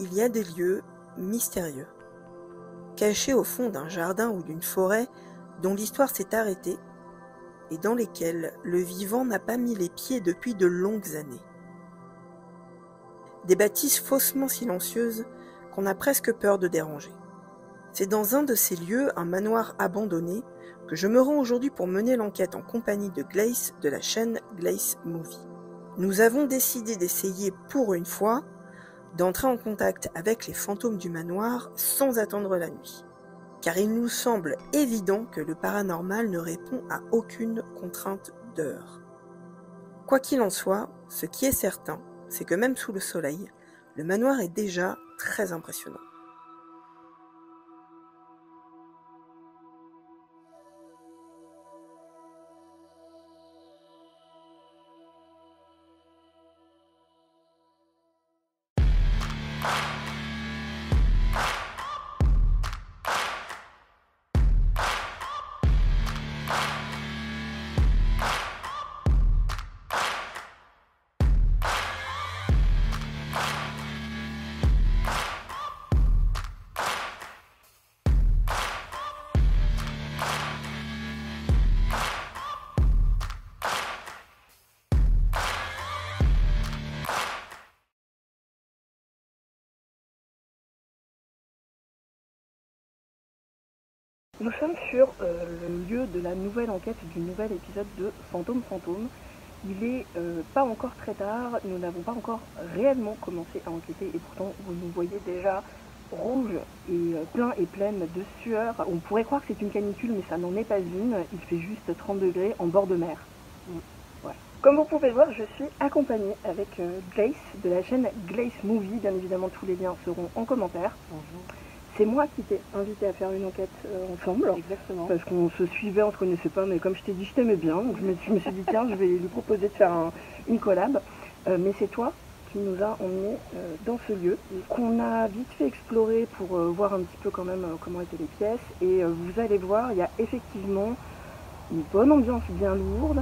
il y a des lieux mystérieux, cachés au fond d'un jardin ou d'une forêt dont l'histoire s'est arrêtée et dans lesquels le vivant n'a pas mis les pieds depuis de longues années. Des bâtisses faussement silencieuses qu'on a presque peur de déranger. C'est dans un de ces lieux, un manoir abandonné, que je me rends aujourd'hui pour mener l'enquête en compagnie de Glace de la chaîne Glace Movie. Nous avons décidé d'essayer pour une fois d'entrer en contact avec les fantômes du manoir sans attendre la nuit. Car il nous semble évident que le paranormal ne répond à aucune contrainte d'heure. Quoi qu'il en soit, ce qui est certain, c'est que même sous le soleil, le manoir est déjà très impressionnant. Nous sommes sur le lieu de la nouvelle enquête du nouvel épisode de Fantôme Fantôme. Il est pas encore très tard, nous n'avons pas encore réellement commencé à enquêter et pourtant vous nous voyez déjà rouge et plein et pleine de sueur. On pourrait croire que c'est une canicule mais ça n'en est pas une, il fait juste 30 degrés en bord de mer. Ouais. Comme vous pouvez voir, je suis accompagnée avec Glace de la chaîne Glace Movie, bien évidemment tous les liens seront en commentaire. Bonjour. C'est moi qui t'ai invité à faire une enquête ensemble. Exactement. Parce qu'on se suivait, on se connaissait pas, mais comme je t'ai dit, je t'aimais bien. Donc je me suis dit, tiens, je vais lui proposer de faire une collab. Mais c'est toi qui nous a emmenés dans ce lieu, qu'on a vite fait explorer pour voir un petit peu quand même comment étaient les pièces. Et vous allez voir, il y a effectivement une bonne ambiance bien lourde.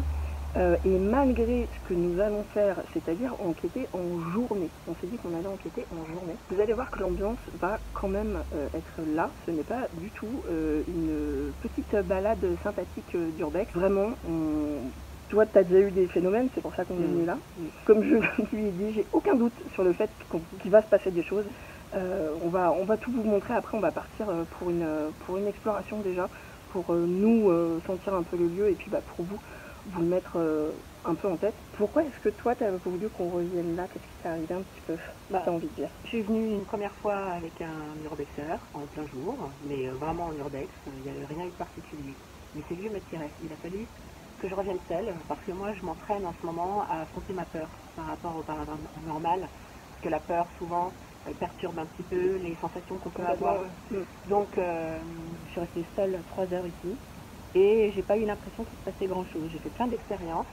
Et malgré ce que nous allons faire, c'est-à-dire enquêter en journée, on s'est dit qu'on allait enquêter en journée, vous allez voir que l'ambiance va quand même être là, ce n'est pas du tout une petite balade sympathique d'urbex, vraiment, toi tu as déjà eu des phénomènes, c'est pour ça qu'on est venu là, comme je lui ai dit, j'ai aucun doute sur le fait qu'il va se passer des choses, on va tout vous montrer, après on va partir pour une exploration déjà, pour nous sentir un peu le lieu et puis pour vous le mettre un peu en tête. Pourquoi est-ce que toi, tu as voulu qu'on revienne là? Qu'est-ce qui t'est arrivé un petit peu? T'as envie de dire? Je suis venue une première fois avec un urbexeur en plein jour, mais vraiment en urbex, il n'y avait rien eu de particulier. Mais ces lieux m'attiraient. Il a fallu que je revienne seule, parce que moi, je m'entraîne en ce moment à affronter ma peur par rapport au paranormal, parce que la peur, souvent, elle perturbe un petit peu les sensations qu'on peut avoir. Donc, je suis restée seule 3 heures ici. Et j'ai pas eu l'impression qu'il se passait grand chose. J'ai fait plein d'expériences.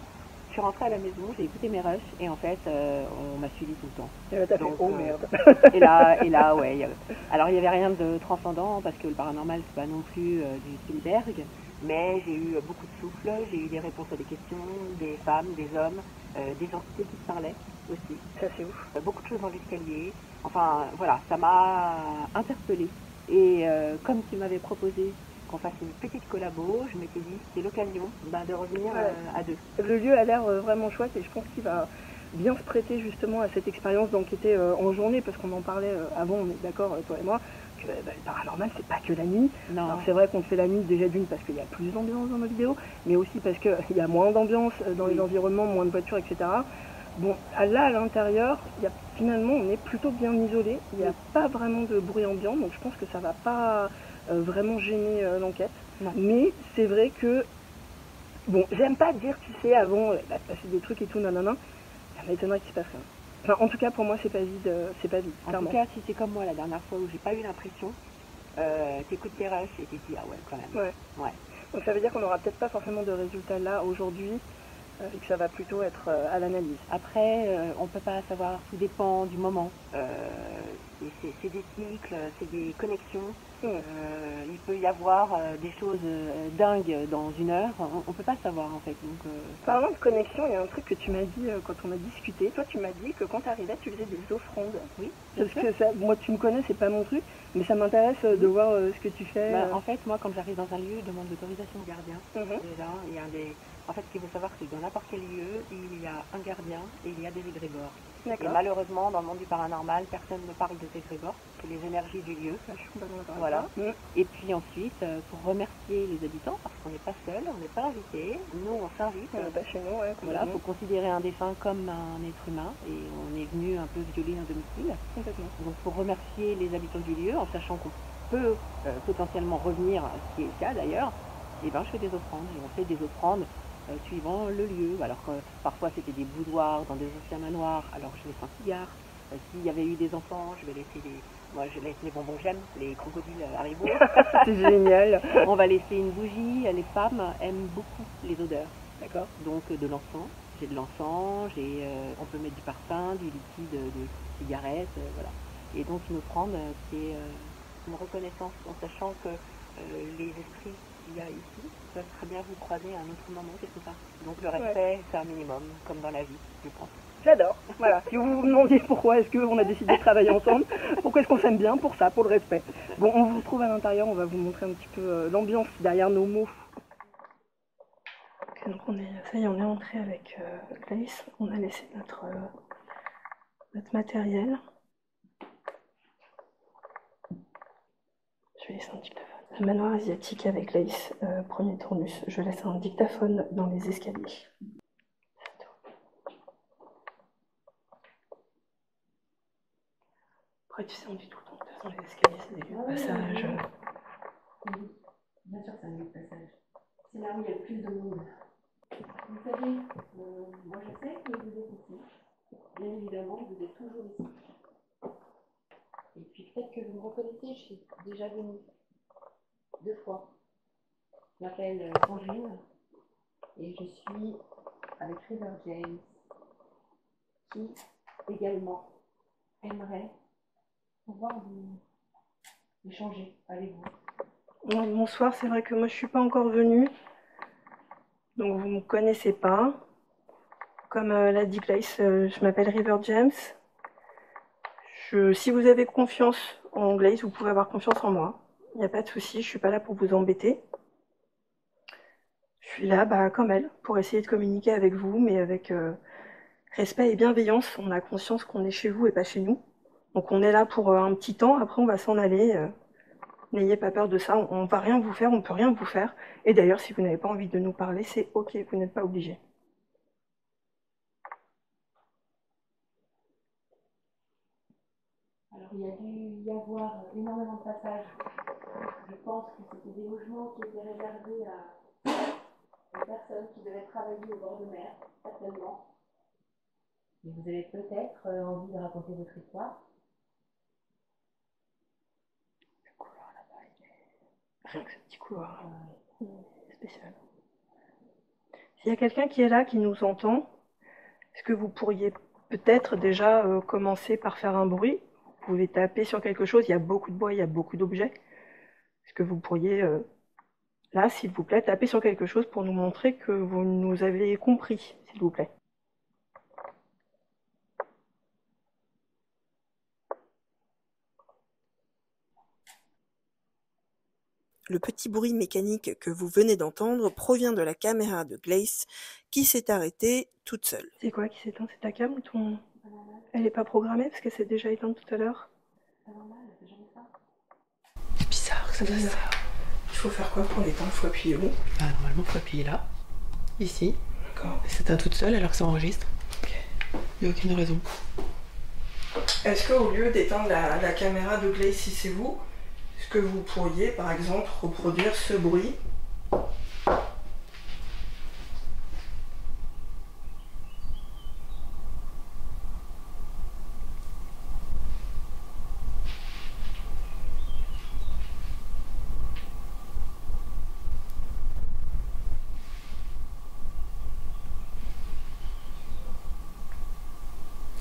Je suis rentrée à la maison, j'ai écouté mes rushs et en fait on m'a suivi tout le temps. Et là t'as fait oh merde. et là ouais. Alors il n'y avait rien de transcendant parce que le paranormal c'est pas non plus du Spielberg, mais j'ai eu beaucoup de souffle, j'ai eu des réponses à des questions, des femmes, des hommes, des entités qui se parlaient aussi. Ça c'est ouf. Beaucoup de choses dans l'escalier. Enfin voilà, ça m'a interpellée. Et comme tu m'avais proposé qu'on fasse une petite collabo, je m'étais dit c'est l'occasion de revenir à deux. Le lieu a l'air vraiment chouette et je pense qu'il va bien se prêter justement à cette expérience d'enquêter en journée, parce qu'on en parlait avant, on est d'accord toi et moi, que le paranormal c'est pas que la nuit. Alors c'est vrai qu'on le fait la nuit déjà d'une parce qu'il y a plus d'ambiance dans nos vidéos, mais aussi parce qu'il y a moins d'ambiance dans les environnements, moins de voitures, etc. Bon, là à l'intérieur, finalement on est plutôt bien isolé, il n'y a pas vraiment de bruit ambiant, donc je pense que ça va pas vraiment gêner l'enquête. Mais c'est vrai que, bon, j'aime pas dire, tu sais, avant, il va se passer des trucs et tout, nanana, ça m'étonnerait qu'il se passe rien. Enfin, en tout cas, pour moi, c'est pas vide, En tout cas, si c'est comme moi la dernière fois où j'ai pas eu l'impression, t'écoutes tes rushs et t'es dit, ah ouais, quand même. Ouais. Donc ça veut dire qu'on n'aura peut-être pas forcément de résultats là, aujourd'hui, et que ça va plutôt être à l'analyse. Après, on ne peut pas savoir, tout dépend du moment. C'est des cycles, c'est des connexions. Il peut y avoir des choses dingues dans une heure. On ne peut pas savoir en fait. Donc, Parlant de connexion, il y a un truc que tu m'as dit quand on a discuté. Toi, tu m'as dit que quand tu arrivais, tu faisais des offrandes. Oui. Parce que ça, moi, tu me connais, c'est pas mon truc, mais ça m'intéresse de voir ce que tu fais. En fait, moi, quand j'arrive dans un lieu, je demande l'autorisation du gardien. Déjà, il y a En fait, ce qu'il faut savoir, c'est que dans n'importe quel lieu, il y a un gardien et il y a des égrégores. Et malheureusement, dans le monde du paranormal, personne ne parle de ces égrégores, c'est les énergies du lieu. Voilà. Et puis ensuite, pour remercier les habitants, parce qu'on n'est pas seul, on n'est pas invité, nous on s'invite. Chez nous, voilà, il faut considérer un défunt comme un être humain et on est venu un peu violer un domicile. Donc pour remercier les habitants du lieu, en sachant qu'on peut potentiellement revenir, ce qui est le cas d'ailleurs, et ben je fais des offrandes. Et on fait des offrandes suivant le lieu. Alors parfois c'était des boudoirs dans des anciens manoirs, alors je laisse un cigare. S'il y avait eu des enfants, je vais laisser moi je laisse les bonbons que j'aime, les crocodiles Haribo. C'est génial. On va laisser une bougie, les femmes aiment beaucoup les odeurs. D'accord. Donc de l'encens, j'ai de l'encens, on peut mettre du parfum, du liquide de cigarette, voilà. Et donc une offrande, c'est une reconnaissance en sachant que les esprits qu'il y a ici peuvent très bien vous croiser à un autre moment, quelque part. Donc le respect, c'est un minimum, comme dans la vie, je pense. J'adore. Voilà. Si vous vous demandiez pourquoi est-ce qu'on a décidé de travailler ensemble, pourquoi est-ce qu'on s'aime bien, pour ça, pour le respect. Bon, on vous retrouve à l'intérieur, on va vous montrer un petit peu l'ambiance derrière nos mots. Okay, donc ça y est, on est entré avec Glace, on a laissé notre matériel. Je vais laisser un dictaphone. Le manoir asiatique avec Glace, premier tournus. Je laisse un dictaphone dans les escaliers. Après, tu sais, on dit tout le temps que de toute façon, les escaliers, c'est des lieux de passage. Oui, bien sûr que c'est un lieu de passage. C'est là où il y a le plus de monde. Vous savez, moi je sais que vous êtes ici. Bien évidemment, vous êtes toujours ici. Et puis peut-être que vous me reconnaissez, je suis déjà venue 2 fois. Je m'appelle Sandrine et je suis avec River James qui également aimerait pouvoir vous échanger avec vous. Bonsoir, c'est vrai que moi je suis pas encore venue, donc vous me connaissez pas. Comme l'a dit Glace, je m'appelle River James. Si vous avez confiance en Glace, vous pouvez avoir confiance en moi. Il n'y a pas de souci, je suis pas là pour vous embêter. Je suis là, comme elle, pour essayer de communiquer avec vous, mais avec respect et bienveillance. On a conscience qu'on est chez vous et pas chez nous. Donc on est là pour un petit temps, après on va s'en aller. N'ayez pas peur de ça, on ne va rien vous faire, on ne peut rien vous faire. Et d'ailleurs, si vous n'avez pas envie de nous parler, c'est ok, vous n'êtes pas obligé. Alors il y a dû y avoir énormément de passages. Je pense que c'était des logements qui étaient réservés à des personnes qui devaient travailler au bord de mer, certainement. Et vous avez peut-être envie de raconter votre histoire. Le couloir là-bas, rien que ce petit couloir, spécial. S'il y a quelqu'un qui est là, qui nous entend, est-ce que vous pourriez peut-être déjà commencer par faire un bruit? Vous pouvez taper sur quelque chose, il y a beaucoup de bois, il y a beaucoup d'objets. Est-ce que vous pourriez, là, s'il vous plaît, taper sur quelque chose pour nous montrer que vous nous avez compris, s'il vous plaît? Le petit bruit mécanique que vous venez d'entendre provient de la caméra de Glace qui s'est arrêtée toute seule. C'est quoi qui s'éteint? C'est ta cam ou ton... Elle n'est pas programmée parce qu'elle s'est déjà éteinte tout à l'heure? C'est bizarre que ça fasse ça. Il faut faire quoi pour l'éteindre? Il faut appuyer où? Normalement, il faut appuyer là, ici. D'accord. Et s'éteint toute seule alors que ça enregistre. Ok. Il n'y a aucune raison. Est-ce qu'au lieu d'éteindre la caméra de Glace, si c'est vous, est-ce que vous pourriez, par exemple, reproduire ce bruit?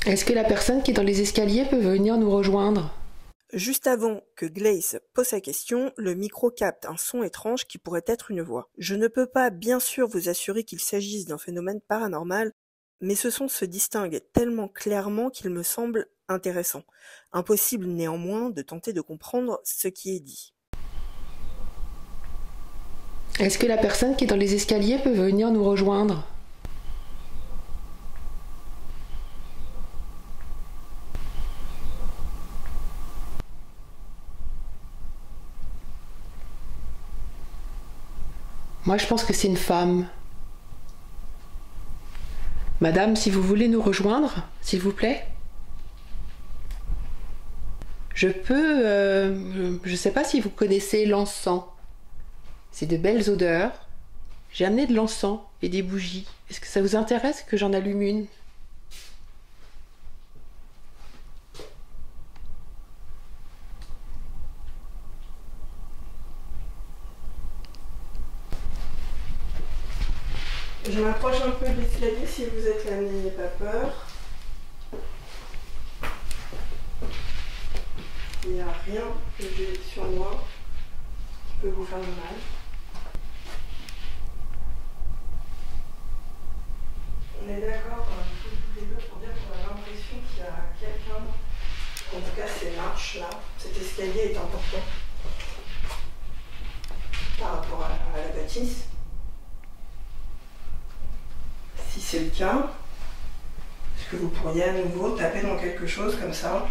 Est-ce que la personne qui est dans les escaliers peut venir nous rejoindre? Juste avant que Glace pose sa question, le micro capte un son étrange qui pourrait être une voix. Je ne peux pas bien sûr vous assurer qu'il s'agisse d'un phénomène paranormal, mais ce son se distingue tellement clairement qu'il me semble intéressant. Impossible néanmoins de tenter de comprendre ce qui est dit. Est-ce que la personne qui est dans les escaliers peut venir nous rejoindre? Moi, je pense que c'est une femme. Madame, si vous voulez nous rejoindre, s'il vous plaît. Je sais pas si vous connaissez l'encens. C'est de belles odeurs. J'ai amené de l'encens et des bougies. Est-ce que ça vous intéresse que j'en allume une? Je m'approche un peu de l'escalier si vous êtes là, n'ayez pas peur. Il n'y a rien que j'ai sur moi qui peut vous faire du mal. On est d'accord, tous les deux, pour dire qu'on a l'impression qu'il y a quelqu'un, en tout cas ces marches-là, cet escalier est important par rapport à la bâtisse. Si c'est le cas, est-ce que vous pourriez à nouveau taper dans quelque chose comme ça?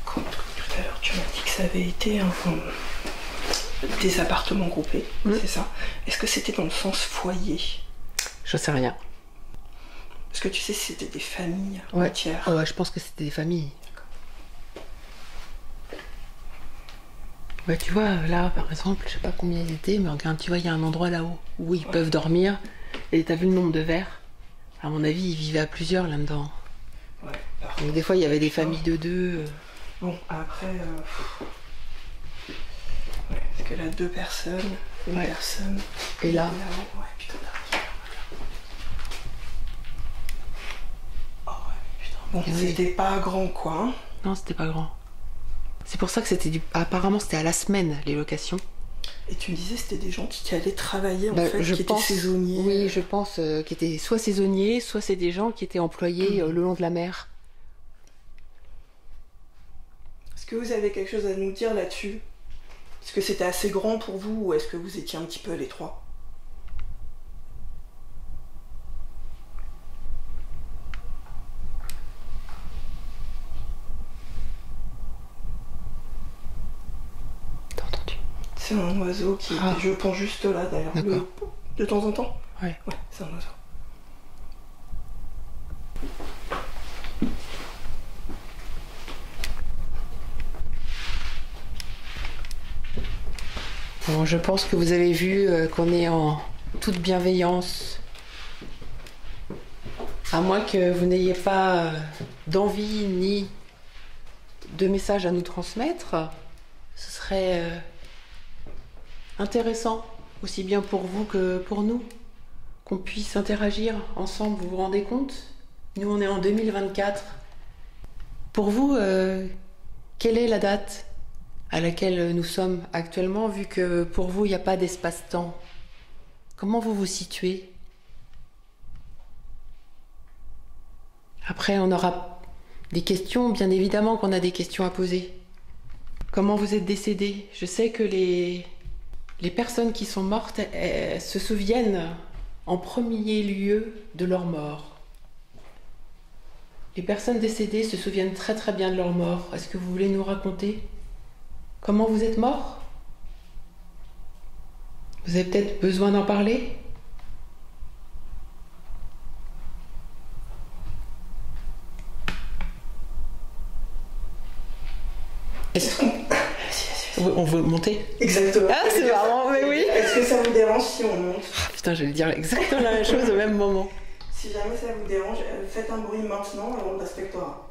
Quand tout à l'heure tu m'as dit que ça avait été des appartements groupés, c'est ça? Est-ce que c'était dans le sens foyer? Je sais rien. Est-ce que tu sais si c'était des familles entières? Ouais, je pense que c'était des familles. Ouais, tu vois, là, par exemple, je sais pas combien ils étaient, mais regarde, tu vois, il y a un endroit là-haut où ils peuvent dormir. Et t'as vu le nombre de verres? À mon avis, ils vivaient à plusieurs là-dedans. Ouais, donc des fois, il y avait des familles de deux. Bon, après... Ouais, parce que là, deux personnes, une personne... Et là? Ouais, putain, bon, c'était pas grand quoi. Hein. Non, c'était pas grand. C'est pour ça que c'était apparemment c'était à la semaine les locations. Et tu me disais c'était des gens qui allaient travailler en fait, qui étaient saisonniers. Oui, je pense qu'ils étaient soit saisonniers, soit c'est des gens qui étaient employés le long de la mer. Est-ce que vous avez quelque chose à nous dire là-dessus? Est-ce que c'était assez grand pour vous ou est-ce que vous étiez un petit peu à l'étroit? C'est un oiseau qui était, je pense, juste là d'ailleurs. De temps en temps? Ouais. Ouais, c'est un oiseau. Bon, je pense que vous avez vu qu'on est en toute bienveillance. À moins que vous n'ayez pas d'envie ni de message à nous transmettre, ce serait... intéressant, aussi bien pour vous que pour nous, qu'on puisse interagir ensemble, vous vous rendez compte? Nous, on est en 2024. Pour vous, quelle est la date à laquelle nous sommes actuellement, vu que pour vous, il n'y a pas d'espace-temps? Comment vous vous situez? Après, on aura des questions, bien évidemment qu'on a des questions à poser. Comment vous êtes décédé? Je sais que les personnes qui sont mortes se souviennent en premier lieu de leur mort. Les personnes décédées se souviennent très très bien de leur mort. Est-ce que vous voulez nous raconter comment vous êtes mort? Vous avez peut-être besoin d'en parler? Est-ce qu'on... On veut monter? Exactement. Ah, c'est marrant, mais oui. Est-ce que ça vous dérange si on monte? Putain, je vais dire exactement la même chose au même moment. Si jamais ça vous dérange, faites un bruit maintenant et on respectera.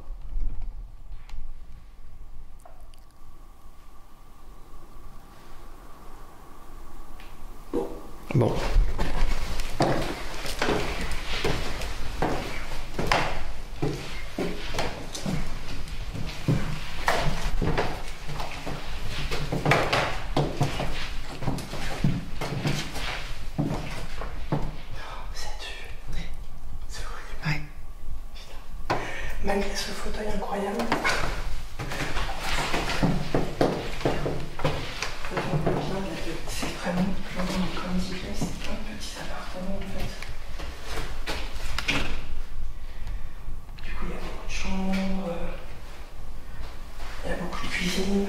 Bon. Malgré ce fauteuil incroyable. C'est vraiment comme dit Grace, c'est un petit appartement en fait. Du coup il y a beaucoup de chambres, il y a beaucoup de cuisine.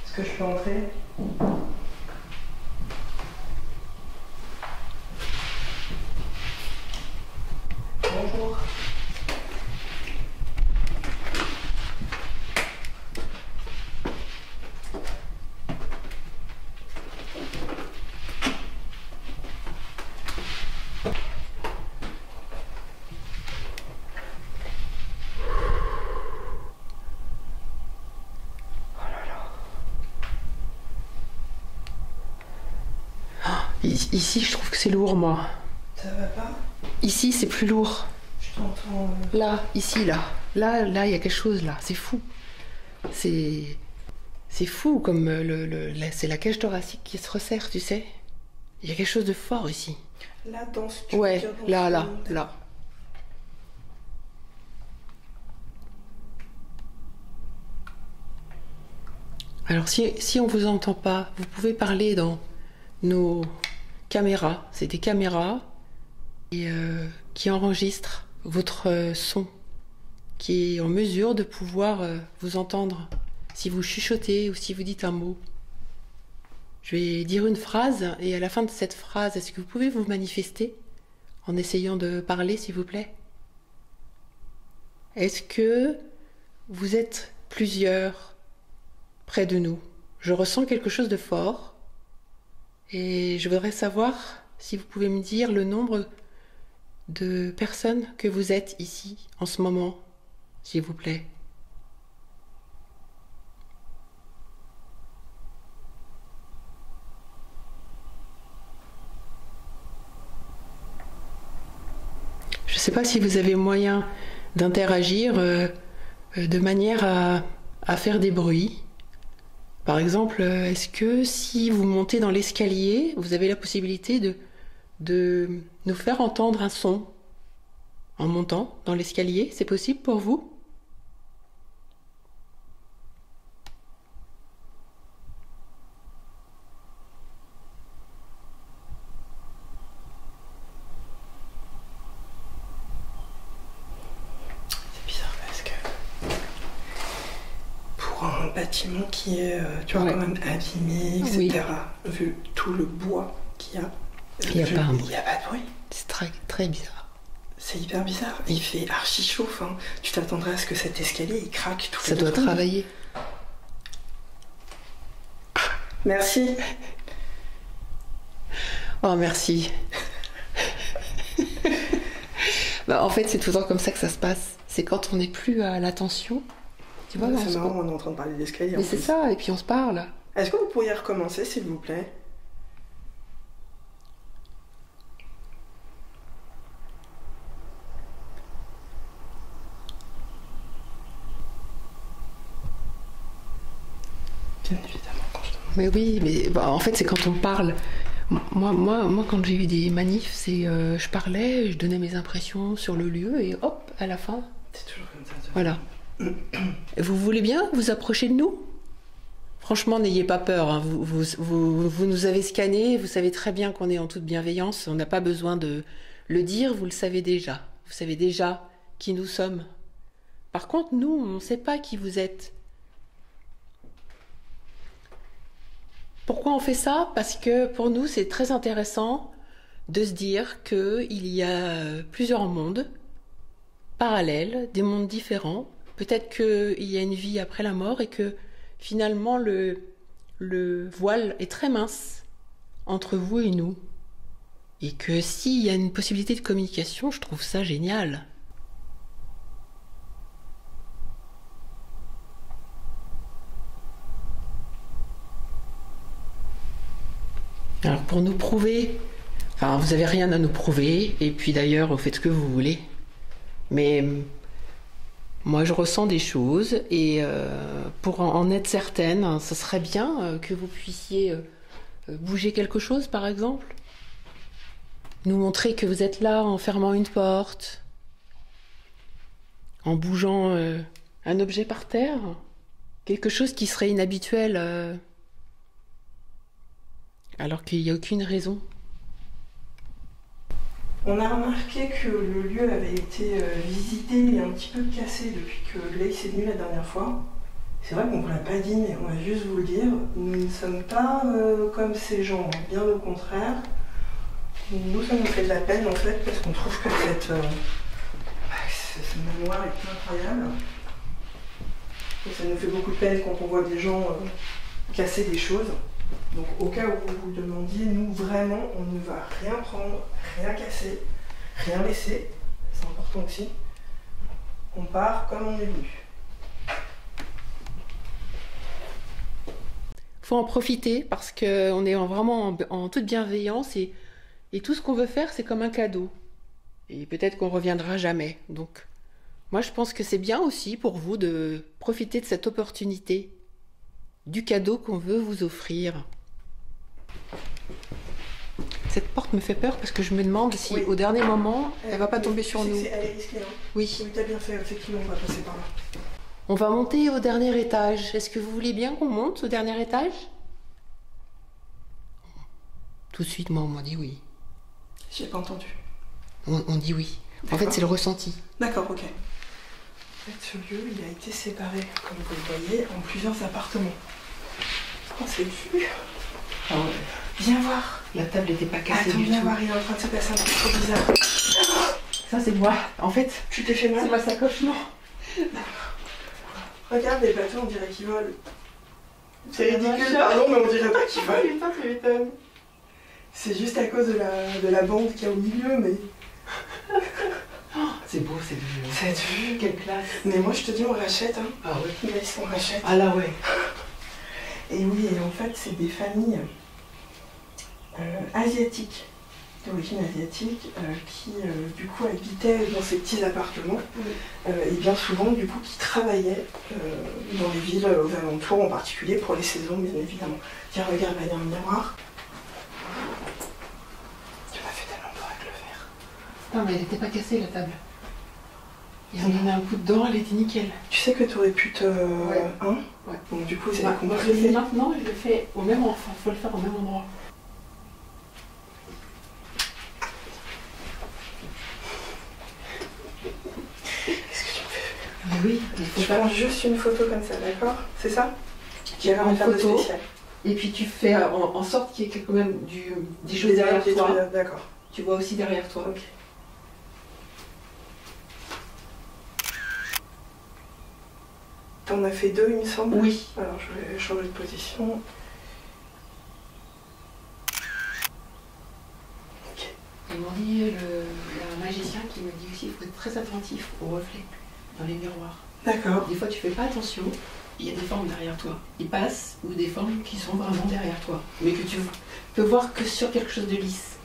Est-ce que je peux entrer? Bonjour. Ici, je trouve que c'est lourd, moi. Ça va pas? Ici, c'est plus lourd. Je t'entends. Là, ici, là. Là, il y a quelque chose, là. C'est fou. C'est fou, comme c'est la cage thoracique qui se resserre, tu sais. Il y a quelque chose de fort ici. Là, dans ce Ouais, là. Alors, si on vous entend pas, vous pouvez parler dans nos caméras. C'est des caméras qui enregistrent votre son, qui est en mesure de pouvoir vous entendre si vous chuchotez ou si vous dites un mot. Je vais dire une phrase et à la fin de cette phrase, est-ce que vous pouvez vous manifester en essayant de parler, s'il vous plaît? Est-ce que vous êtes plusieurs près de nous? Je ressens quelque chose de fort et je voudrais savoir si vous pouvez me dire le nombre de personnes que vous êtes ici en ce moment, s'il vous plaît. Je ne sais pas si vous avez moyen d'interagir de manière à faire des bruits. Par exemple, est-ce que si vous montez dans l'escalier, vous avez la possibilité de nous faire entendre un son en montant dans l'escalier? C'est possible pour vous? Un bâtiment qui est, tu vois, Ouais. quand même abîmé, etc. Oui. Vu tout le bois qu'il y a. Il n'y a pas un bruit. Il n'y a pas de bruit. C'est très, très bizarre. C'est hyper bizarre. Il fait archi chaud. Hein. Tu t'attendrais à ce que cet escalier il craque tout Ça doit travailler. Merci. Oh, merci. Bah, en fait, c'est tout le temps comme ça que ça se passe. C'est quand on n'est plus à l'attention. Tu vois, C'est marrant, on est en train de parler d'escalier. Mais c'est ça, et puis on se parle. Est-ce que vous pourriez recommencer, s'il vous plaît? Bien évidemment, quand je demande. Mais oui, mais bah, en fait, c'est quand on parle. Moi, quand j'ai eu des manifs, c'est je parlais, je donnais mes impressions sur le lieu, et hop, à la fin, C'est toujours comme ça. Tu vois. voilà. Vous voulez bien vous approcher de nous? Franchement, n'ayez pas peur. Hein. Vous nous avez scannés, vous savez très bien qu'on est en toute bienveillance. On n'a pas besoin de le dire, vous le savez déjà. Vous savez déjà qui nous sommes. Par contre, nous, on ne sait pas qui vous êtes. Pourquoi on fait ça? Parce que pour nous, c'est très intéressant de se dire qu'il y a plusieurs mondes parallèles, des mondes différents, Peut-être qu'il y a une vie après la mort et que finalement le voile est très mince entre vous et nous. Et que s'il y a une possibilité de communication, je trouve ça génial. Alors pour nous prouver, enfin vous avez rien à nous prouver, et puis d'ailleurs vous faites ce que vous voulez. Mais moi je ressens des choses, et pour en être certaine, ce serait bien que vous puissiez bouger quelque chose par exemple. Nous montrer que vous êtes là en fermant une porte, en bougeant un objet par terre, quelque chose qui serait inhabituel. Alors qu'il n'y a aucune raison. On a remarqué que le lieu avait été visité et un petit peu cassé depuis que Glace est venue la dernière fois. C'est vrai qu'on ne vous l'a pas dit, mais on va juste vous le dire. Nous ne sommes pas comme ces gens, bien au contraire. Nous, ça nous fait de la peine en fait, parce qu'on trouve que ce manoir est incroyable. Et ça nous fait beaucoup de peine quand on voit des gens casser des choses. Donc au cas où vous vous demandiez, nous vraiment on ne va rien prendre, rien casser, rien laisser, c'est important aussi. On part comme on est venu. Faut en profiter parce qu'on est vraiment en toute bienveillance et tout ce qu'on veut faire c'est comme un cadeau. Et peut-être qu'on reviendra jamais. Donc moi je pense que c'est bien aussi pour vous de profiter de cette opportunité, du cadeau qu'on veut vous offrir. Cette porte me fait peur parce que je me demande si au dernier moment, elle va pas tomber sur nous. Elle est risquée, hein. Oui. Oui, t'as bien fait, effectivement, on va passer par là. On va monter au dernier étage. Est-ce que vous voulez bien qu'on monte au dernier étage? Tout de suite, moi, on m'a dit oui. J'ai pas entendu. On dit oui. En fait, c'est le ressenti. D'accord, ok. En fait, ce lieu, il a été séparé, comme vous le voyez, en plusieurs appartements. Oh, c'est le flux. Ah ouais. Viens voir. La table n'était pas cassée. Attends, viens voir, il est en train de se passer un truc trop bizarre. Ça, c'est moi. En fait, tu t'es fait mal? C'est ma sacoche, non. Regarde les bateaux, on dirait qu'ils volent. C'est ridicule, pardon, mais on dirait pas qu'ils volent. Putain, tu m'étonnes. C'est juste à cause de la bande qu'il y a au milieu, mais... C'est beau, cette vue. Cette vue. Quelle classe. Mais moi, je te dis, on rachète. Hein. Ah ouais. Mais on rachète. Ah là, ouais. Et oui, et en fait, c'est des familles asiatiques, d'origine asiatique, qui, du coup, habitaient dans ces petits appartements. Et bien souvent, du coup, qui travaillaient dans les villes aux alentours, en particulier pour les saisons, bien évidemment. Tiens, regarde, là, il y a un miroir. Tu m'as fait tellement peur avec le verre. Non, mais elle n'était pas cassée, la table. Ils ont donné un coup dedans, elle était nickel. Tu sais que tu aurais pu te... Ouais. Hein Ouais. Donc du coup, c'est Moi, compris. je le fais maintenant, je le fais au même endroit. Il faut le faire au même endroit. Qu'est-ce que tu me fais? Mais oui, il faut Je faire prends juste une photo comme ça, d'accord? C'est ça? Tu vas en faire de photo, spécial. et puis tu fais en sorte qu'il y ait quand même des choses derrière toi. D'accord. Tu vois aussi derrière toi. Ok. T'en as fait deux, il me semble? Oui. Alors je vais changer de position. Ok. Ils m'ont dit, il y a un magicien qui me dit aussi qu'il faut être très attentif aux reflets dans les miroirs. D'accord. Des fois tu fais pas attention, il y a des formes derrière toi. Ils passent, ou des formes qui sont vraiment derrière toi, mais que tu peux voir que sur quelque chose de lisse.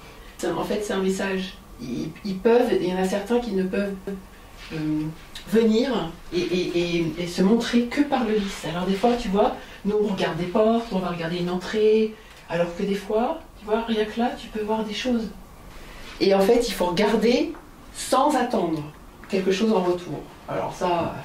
En fait c'est un message. Ils peuvent, il y en a certains qui ne peuvent venir et se montrer que par le lisse. Alors des fois tu vois, nous on regarde des portes, on va regarder une entrée, alors que des fois, tu vois, rien que là tu peux voir des choses. Et en fait il faut regarder sans attendre quelque chose en retour. Alors ça...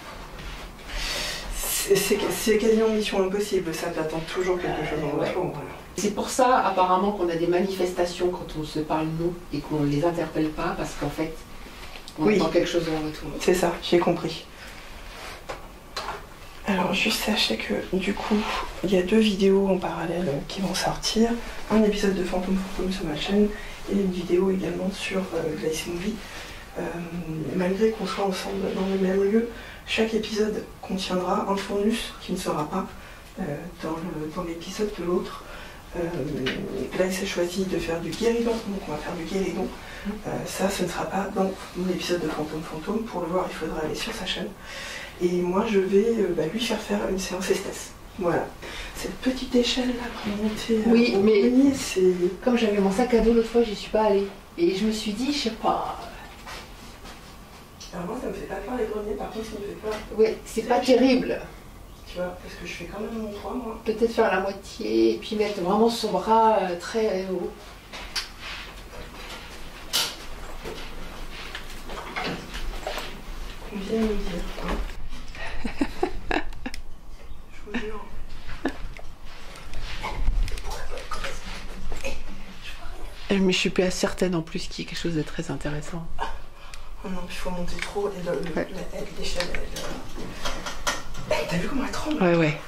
C'est quasiment mission impossible, ça t'attend toujours quelque chose en retour. Ouais. C'est pour ça apparemment qu'on a des manifestations quand on se parle nous et qu'on ne les interpelle pas parce qu'en fait on attend quelque chose en retour. C'est ça, j'ai compris. Alors juste sachez que du coup il y a deux vidéos en parallèle qui vont sortir. Un épisode de Fantôme sur ma chaîne et une vidéo également sur Glace Movie. Malgré qu'on soit ensemble dans le même lieu, Chaque épisode contiendra un tournus qui ne sera pas dans l'épisode de l'autre. Là, il s'est choisi de faire du guéridon, donc on va faire du guéridon. Ça, ce ne sera pas dans mon épisode de Fantôme. Pour le voir, il faudra aller sur sa chaîne. Et moi, je vais lui faire une séance esthèse. Voilà. Cette petite échelle là pour monter oui, au mais grenier, c'est... Comme j'avais mon sac à dos l'autre fois, j'y suis pas allée. Et je me suis dit, je sais pas... Alors moi, ça me fait pas peur les greniers, par contre, ça me fait peur. Ouais, c'est pas terrible. Tu vois, parce que je fais quand même mon poids, moi. Peut-être faire la moitié, et puis mettre vraiment son bras très haut. On vient me dire, hein. Je vous jure. Mais je suis pas certaine en plus qu'il y ait quelque chose de très intéressant. Oh non, il faut monter trop, et l'échelle, t'as vu comment elle tremble? Ouais.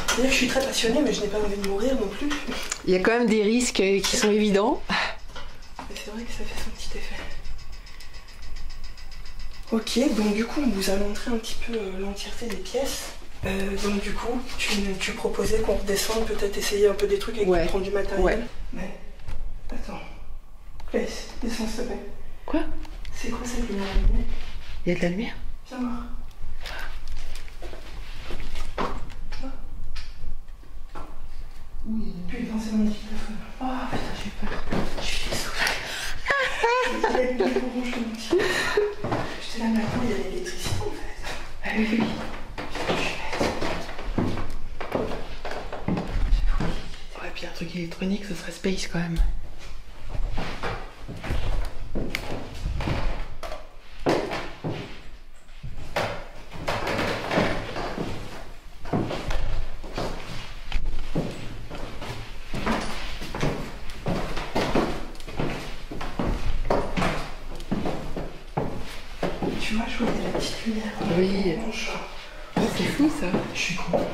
C'est-à-dire que je suis très passionnée, mais je n'ai pas envie de mourir non plus. Il y a quand même des risques qui sont évidents. Mais c'est vrai que ça fait son petit effet. Ok, donc du coup, on vous a montré un petit peu l'entièreté des pièces. Donc du coup, tu proposais qu'on redescende, peut-être essayer un peu des trucs et prendre du matériel. Ouais. Mais, attends. Place, descends s'il te plaît. Quoi? C'est quoi cette lumière allumée? Il y a de la lumière? Viens voir. Oui. Putain, c'est mon dictaphone. Oh putain, j'ai peur. Je suis désolée. Il y a une lumière rouge. J'étais là, maintenant, il y a l'électricité en fait. Ah oui. Putain, je suis bête. Ouais, puis un truc électronique, ce serait space quand même. Tu vois, je voyais la petite lumière. Oui. C'est fou ça. Je suis content.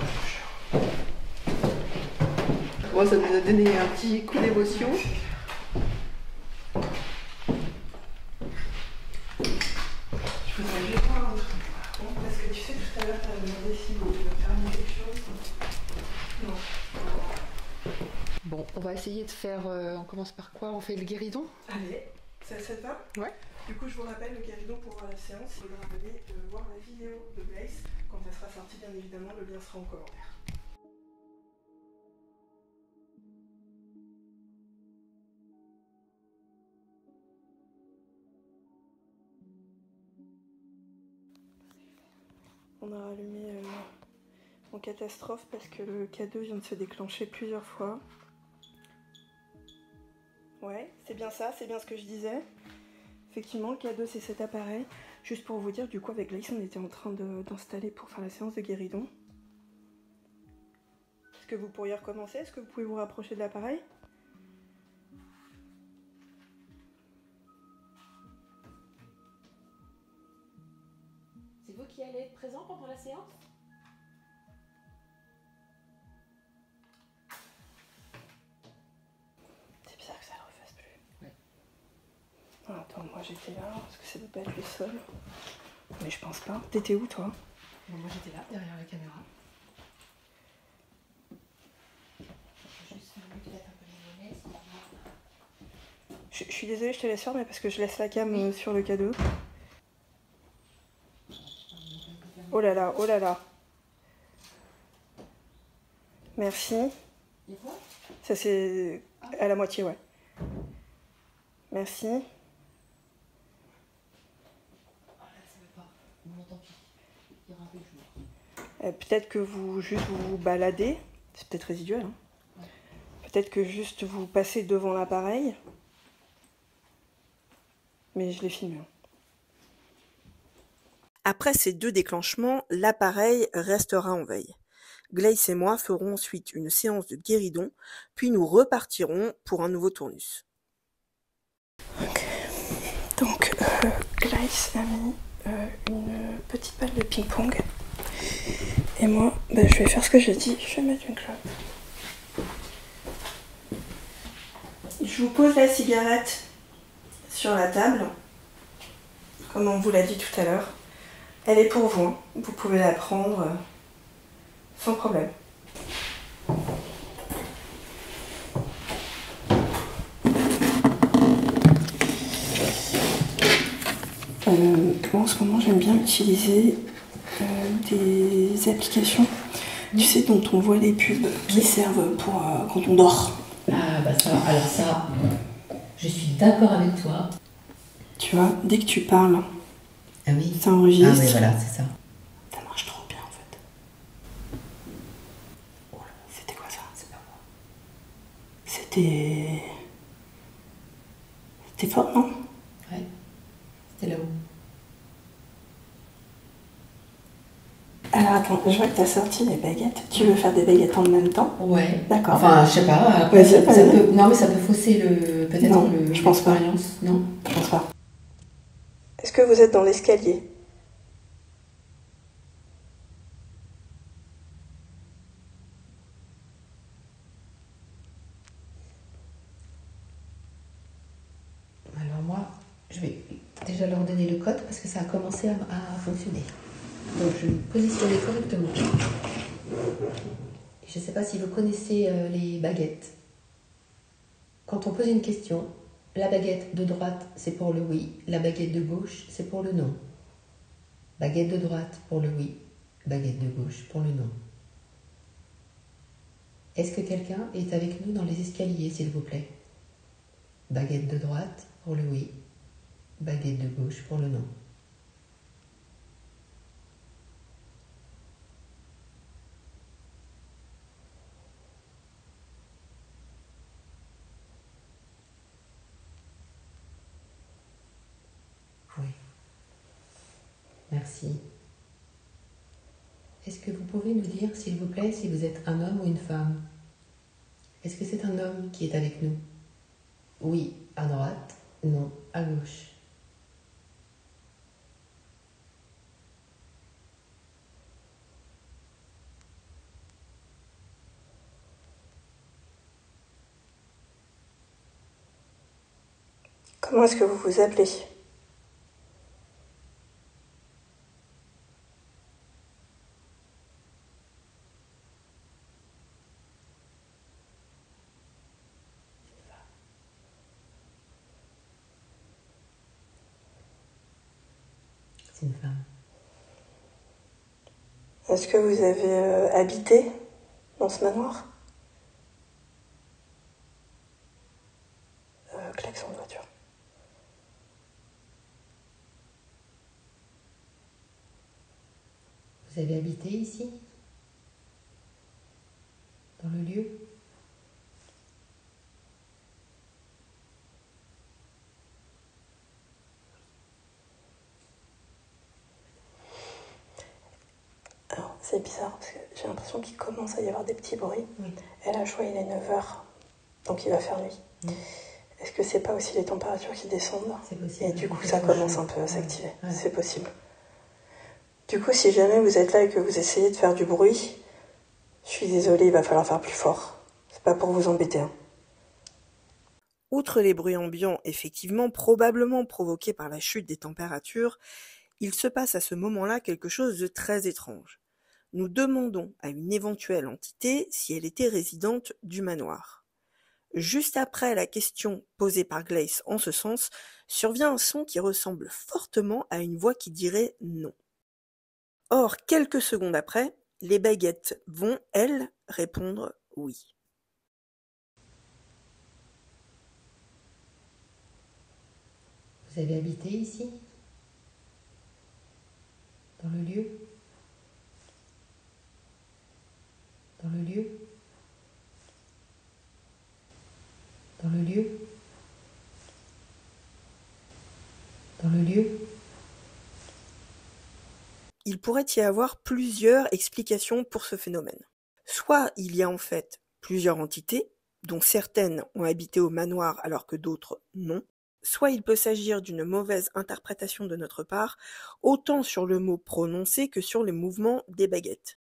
Bon, ça nous a donné un petit coup d'émotion. Je voudrais juste voir un truc. Parce que tu sais, tout à l'heure, tu as demandé si vous pouvez faire quelque chose. Non. Bon, on va essayer de faire... on commence par quoi? On fait le guéridon? Allez, ça te va? Ouais. Du coup, je vous rappelle, le guéridon pour la séance, il faudra aller voir la vidéo de Blaise. Quand elle sera sortie, bien évidemment, le lien sera en commentaire. On a rallumé en catastrophe parce que le K2 vient de se déclencher plusieurs fois. Ouais, c'est bien ça, c'est bien ce que je disais. Effectivement, le K2 c'est cet appareil. Juste pour vous dire, du coup avec Laïs on était en train d'installer pour faire la séance de guéridon. Est-ce que vous pourriez recommencer? Est-ce que vous pouvez vous rapprocher de l'appareil? C'est vous qui allez être présent pendant la séance? C'est bizarre que ça le refasse plus. Ouais. Ah, attends, moi j'étais là, parce que ça peut pas être le seul. Mais je pense pas. T'étais où toi? Bon, moi j'étais là, derrière la caméra. Je suis désolée, je te laisse faire, mais parce que je laisse la cam sur le K2. Oh là là, oh là là. Merci. Ça c'est à la moitié, ouais. Merci. Peut-être que vous juste vous baladez. C'est peut-être résiduel. Hein. Peut-être que juste vous passez devant l'appareil. Mais je l'ai filmé. Après ces deux déclenchements, l'appareil restera en veille. Glace et moi ferons ensuite une séance de guéridon, puis nous repartirons pour un nouveau tournus. Ok, donc Glace a mis une petite balle de ping-pong. Et moi, je vais faire ce que j'ai dit, je vais mettre une clope. Je vous pose la cigarette sur la table, comme on vous l'a dit tout à l'heure. Elle est pour vous, hein. Vous pouvez la prendre sans problème. Moi en ce moment j'aime bien utiliser des applications, tu sais, dont on voit les pubs qui servent pour quand on dort. Ah bah ça, alors ça, je suis d'accord avec toi. Tu vois, dès que tu parles, Ah oui. ça enregistre. Ah oui, voilà, c'est ça. Ça marche trop bien en fait. Oh là, c'était quoi ça? C'est pas moi. C'était fort, non? Ouais, c'était là-haut. Alors attends, je vois que t'as sorti les baguettes. Tu veux faire des baguettes en même temps? Ouais. D'accord. Enfin, je sais pas. Après, Vas-y, ça vas-y. peut, non, mais ça peut fausser peut-être Non, je pense pas. l'expérience. Non. Je pense pas. Est-ce que vous êtes dans l'escalier? Alors moi, je vais déjà leur donner le code parce que ça a commencé à fonctionner. Donc je vais me positionner correctement. Je ne sais pas si vous connaissez les baguettes. Quand on pose une question, la baguette de droite, c'est pour le oui. La baguette de gauche, c'est pour le non. Baguette de droite pour le oui. Baguette de gauche pour le non. Est-ce que quelqu'un est avec nous dans les escaliers, s'il vous plaît? Baguette de droite pour le oui. Baguette de gauche pour le non. Oui. Merci. Est-ce que vous pouvez nous dire, s'il vous plaît, si vous êtes un homme ou une femme? Est-ce que c'est un homme qui est avec nous? Oui, à droite. Non, à gauche. Comment est-ce que vous vous appelez? C'est une femme. Est-ce que vous avez habité dans ce manoir? Klaxon de voiture. Vous avez habité ici? Dans le lieu? Alors, c'est bizarre parce que j'ai l'impression qu'il commence à y avoir des petits bruits. Oui. Et là, je vois, il est 9h, donc il va faire nuit. Oui. Est-ce que c'est pas aussi les températures qui descendent? C'est possible. Et du coup, Il fait ça trop commence chaud. un peu à s'activer. Ouais. C'est possible. Du coup, si jamais vous êtes là et que vous essayez de faire du bruit, je suis désolée, il va falloir faire plus fort. C'est pas pour vous embêter, hein. Outre les bruits ambiants effectivement probablement provoqués par la chute des températures, il se passe à ce moment-là quelque chose de très étrange. Nous demandons à une éventuelle entité si elle était résidente du manoir. Juste après la question posée par Glace en ce sens, survient un son qui ressemble fortement à une voix qui dirait non. Or, quelques secondes après, les baguettes vont, elles, répondre oui. Vous avez habité ici? Dans le lieu? Dans le lieu? Dans le lieu? Dans le lieu? Il pourrait y avoir plusieurs explications pour ce phénomène. Soit il y a en fait plusieurs entités, dont certaines ont habité au manoir alors que d'autres non, soit il peut s'agir d'une mauvaise interprétation de notre part, autant sur le mot prononcé que sur les mouvements des baguettes.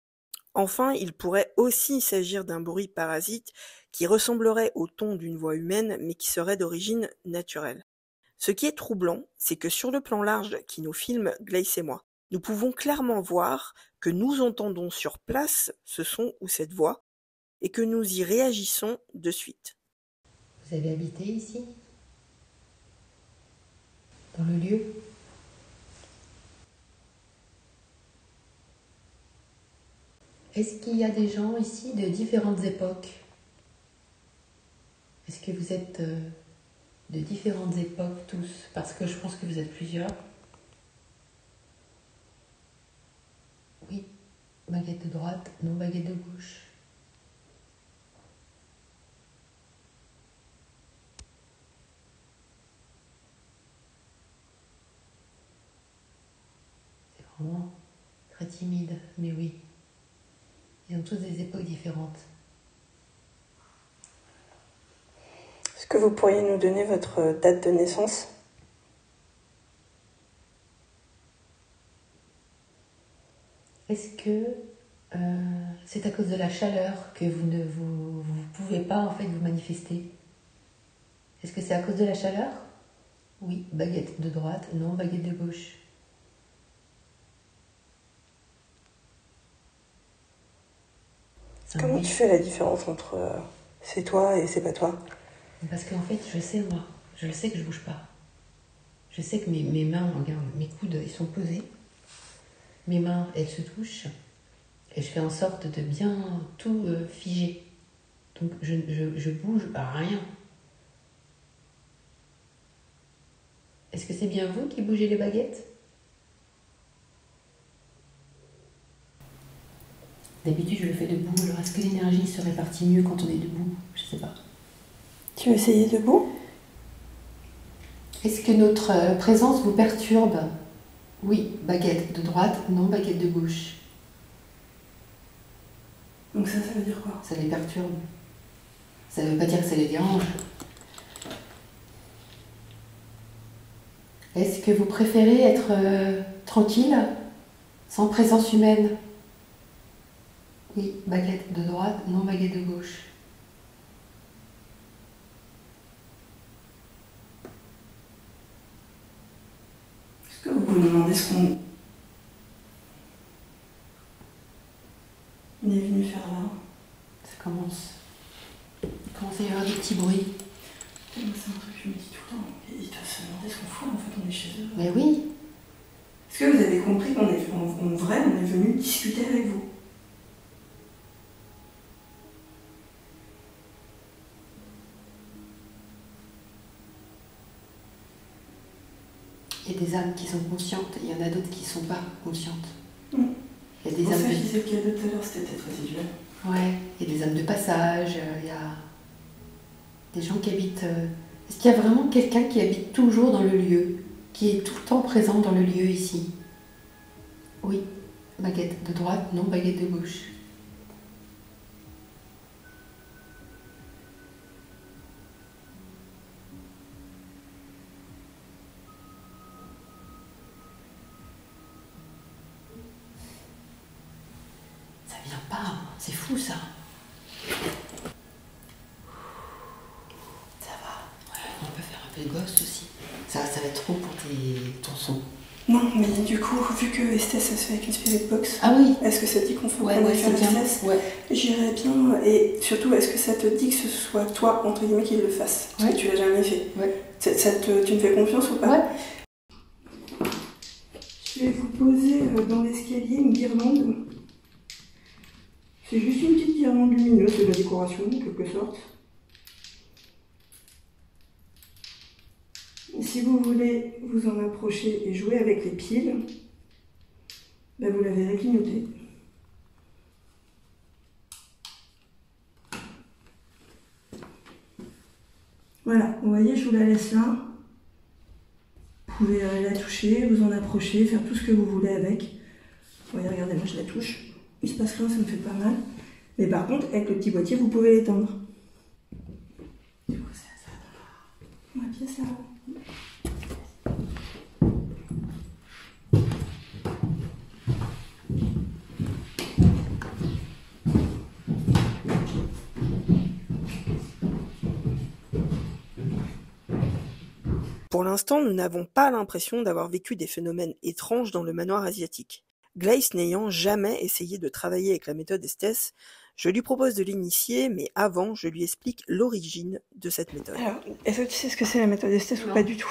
Enfin, il pourrait aussi s'agir d'un bruit parasite qui ressemblerait au ton d'une voix humaine mais qui serait d'origine naturelle. Ce qui est troublant, c'est que sur le plan large qui nous filme Glace et moi, nous pouvons clairement voir que nous entendons sur place ce son ou cette voix et que nous y réagissons de suite. Vous avez habité ici? Dans le lieu? Est-ce qu'il y a des gens ici de différentes époques? Est-ce que vous êtes de différentes époques tous? Parce que je pense que vous êtes plusieurs. Oui, baguette de droite, non baguette de gauche. C'est vraiment très timide, mais oui. Ils ont tous des époques différentes. Est-ce que vous pourriez nous donner votre date de naissance? Est-ce que c'est à cause de la chaleur que vous pouvez pas en fait vous manifester? Est-ce que c'est à cause de la chaleur? Oui, baguette de droite, non baguette de gauche. Comment tu fais la différence entre c'est toi et c'est pas toi? Parce qu'en fait, je sais moi, je le sais que je bouge pas. Je sais que mes mains, regarde, mes coudes, ils sont posés. Mes mains, elles se touchent. Et je fais en sorte de bien tout figer. Donc je bouge à rien. Est-ce que c'est bien vous qui bougez les baguettes? D'habitude, je le fais debout. Alors, est-ce que l'énergie se répartit mieux quand on est debout? Je sais pas. Tu veux essayer debout? Est-ce que notre présence vous perturbe? Oui, baguette de droite, non baguette de gauche. Donc ça veut dire quoi? Ça les perturbe. Ça ne veut pas dire que ça les dérange. Est-ce que vous préférez être tranquille, sans présence humaine? Oui, baguette de droite, non baguette de gauche. Est-ce que vous pouvez nous demander ce qu'on est venu faire là? Ça commence. Il commence à y avoir des petits bruits. C'est un truc que je me dis tout le temps. Ils doivent se demander ce qu'on fout, en fait, on est chez eux. Mais oui. Est-ce que vous avez compris qu'en vrai, on est venu discuter avec vous? Il y a des âmes qui sont conscientes, il y en a d'autres qui ne sont pas conscientes. Il y a des âmes. âmes Ça, je disais qu'il y a tout à l'heure, c'était peut-être résiduel. Ouais, il y a des âmes de passage, il y a des gens qui habitent. Est-ce qu'il y a vraiment quelqu'un qui habite toujours dans le lieu, qui est tout le temps présent dans le lieu ici? Oui, baguette de droite, non baguette de gauche. Ça vient pas, hein. C'est fou ça. Ça va. Ouais, on peut faire un peu de ghost aussi. Ça va être trop pour ton son. Non, mais du coup, vu que Esthès, ça se fait avec une spirit box, Ah oui. est-ce que ça te dit qu'on Ouais, faire c'est bien. Esthès? Ouais. J'irais bien, et surtout, est-ce que ça te dit que ce soit toi, entre guillemets, qui le fasse? Parce que tu l'as jamais fait. Ouais. Tu me fais confiance ou pas? Ouais. Je vais vous poser dans l'escalier une guirlande. C'est juste une petite guirlande lumineuse, c'est de la décoration en quelque sorte. Si vous voulez vous en approcher et jouer avec les piles, ben vous la verrez clignoter. Voilà, vous voyez, je vous la laisse là. Vous pouvez la toucher, vous en approcher, faire tout ce que vous voulez avec. Vous voyez, regardez, moi je la touche. Il se passe rien, ça me fait pas mal. Mais par contre, avec le petit boîtier, vous pouvez l'étendre. Du coup, ça va dans la pièce là. Pour l'instant, nous n'avons pas l'impression d'avoir vécu des phénomènes étranges dans le manoir asiatique. Glace n'ayant jamais essayé de travailler avec la méthode Estes, je lui propose de l'initier, mais avant, je lui explique l'origine de cette méthode. Alors, est-ce que tu sais ce que c'est la méthode Estes ou pas du tout?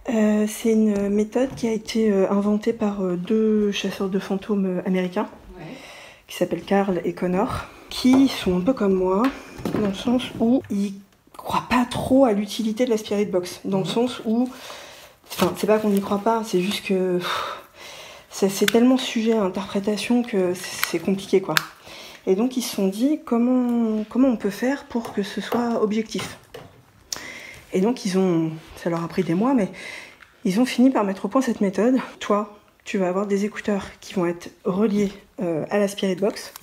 C'est une méthode qui a été inventée par deux chasseurs de fantômes américains, qui s'appellent Carl et Connor, qui sont un peu comme moi, dans le sens où ils croient pas trop à l'utilité de la spirit box, dans le sens où, enfin, c'est pas qu'on n'y croit pas, c'est juste que c'est tellement sujet à interprétation que c'est compliqué, quoi. Et donc ils se sont dit comment on peut faire pour que ce soit objectif. Et donc ça leur a pris des mois, mais ils ont fini par mettre au point cette méthode. Toi, tu vas avoir des écouteurs qui vont être reliés à la spirit box.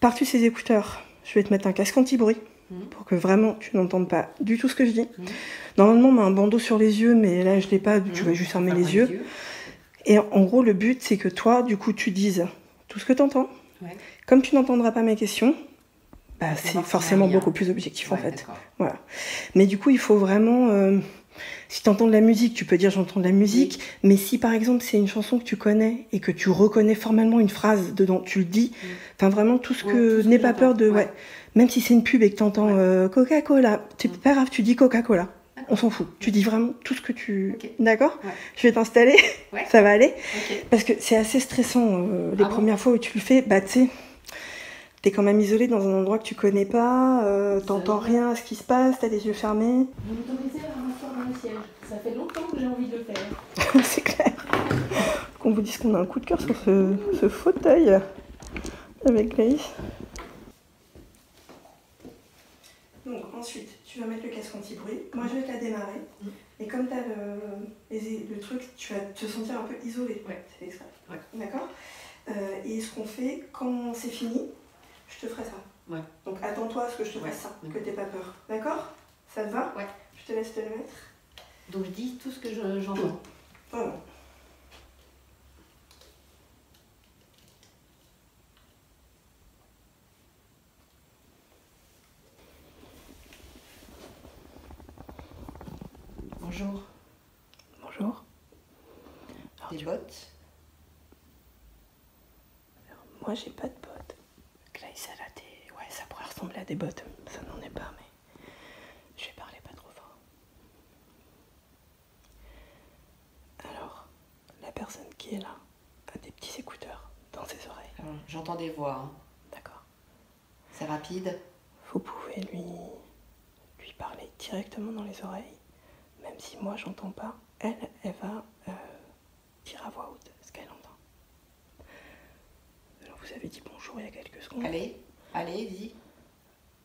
Par-dessus ces écouteurs, je vais te mettre un casque anti-bruit pour que vraiment tu n'entendes pas du tout ce que je dis. Normalement, on met un bandeau sur les yeux, mais là je l'ai pas, tu vas juste fermer les yeux. Et en gros, le but, c'est que toi, du coup, tu dises tout ce que tu entends. Ouais. Comme tu n'entendras pas mes questions, bah, c'est forcément beaucoup plus objectif, en fait. Voilà. Mais du coup, il faut vraiment... si tu entends de la musique, tu peux dire j'entends de la musique. Mais si, par exemple, c'est une chanson que tu connais et que tu reconnais formellement une phrase dedans, tu le dis. Enfin, vraiment, tout ce que... N'aie pas peur de... Ouais. Même si c'est une pub et que tu entends Coca-Cola, c'est pas grave, tu dis Coca-Cola. On s'en fout. Tu dis vraiment tout ce que tu... Okay. D'accord ? Je vais t'installer. Ça va aller. Parce que c'est assez stressant. Les premières fois où tu le fais, bah tu sais, t'es quand même isolé dans un endroit que tu connais pas, t'entends rien à ce qui se passe, t'as les yeux fermés. Vous m'autorisez à m'asseoir dans le siège. Ça fait longtemps que j'ai envie de le faire. C'est clair. Qu'on vous dise qu'on a un coup de cœur sur ce fauteuil avec Glace. Donc ensuite, tu vas mettre le casque anti-bruit. Moi, je vais te la démarrer. Et comme tu as le truc, tu vas te sentir un peu isolé. C'est exprès. D'accord. Et ce qu'on fait, quand c'est fini, je te ferai ça. Donc attends-toi à ce que je te fasse ça, que tu n'aies pas peur. D'accord? Ça te va? Je te laisse te le mettre. Donc je dis tout ce que j'entends. Voilà. Bonjour. Bonjour. Alors, des bottes? Alors, moi, j'ai pas de bottes. Glace, elle a des... Ouais, ça pourrait ressembler à des bottes. Ça n'en est pas, mais... Je vais parler pas trop fort. Alors, la personne qui est là a des petits écouteurs dans ses oreilles. Alors, j'entends des voix. Hein. D'accord. C'est rapide? Vous pouvez lui parler directement dans les oreilles. Même si moi j'entends pas, elle va dire à voix haute ce qu'elle entend. Alors vous avez dit bonjour il y a quelques secondes. Allez, dis.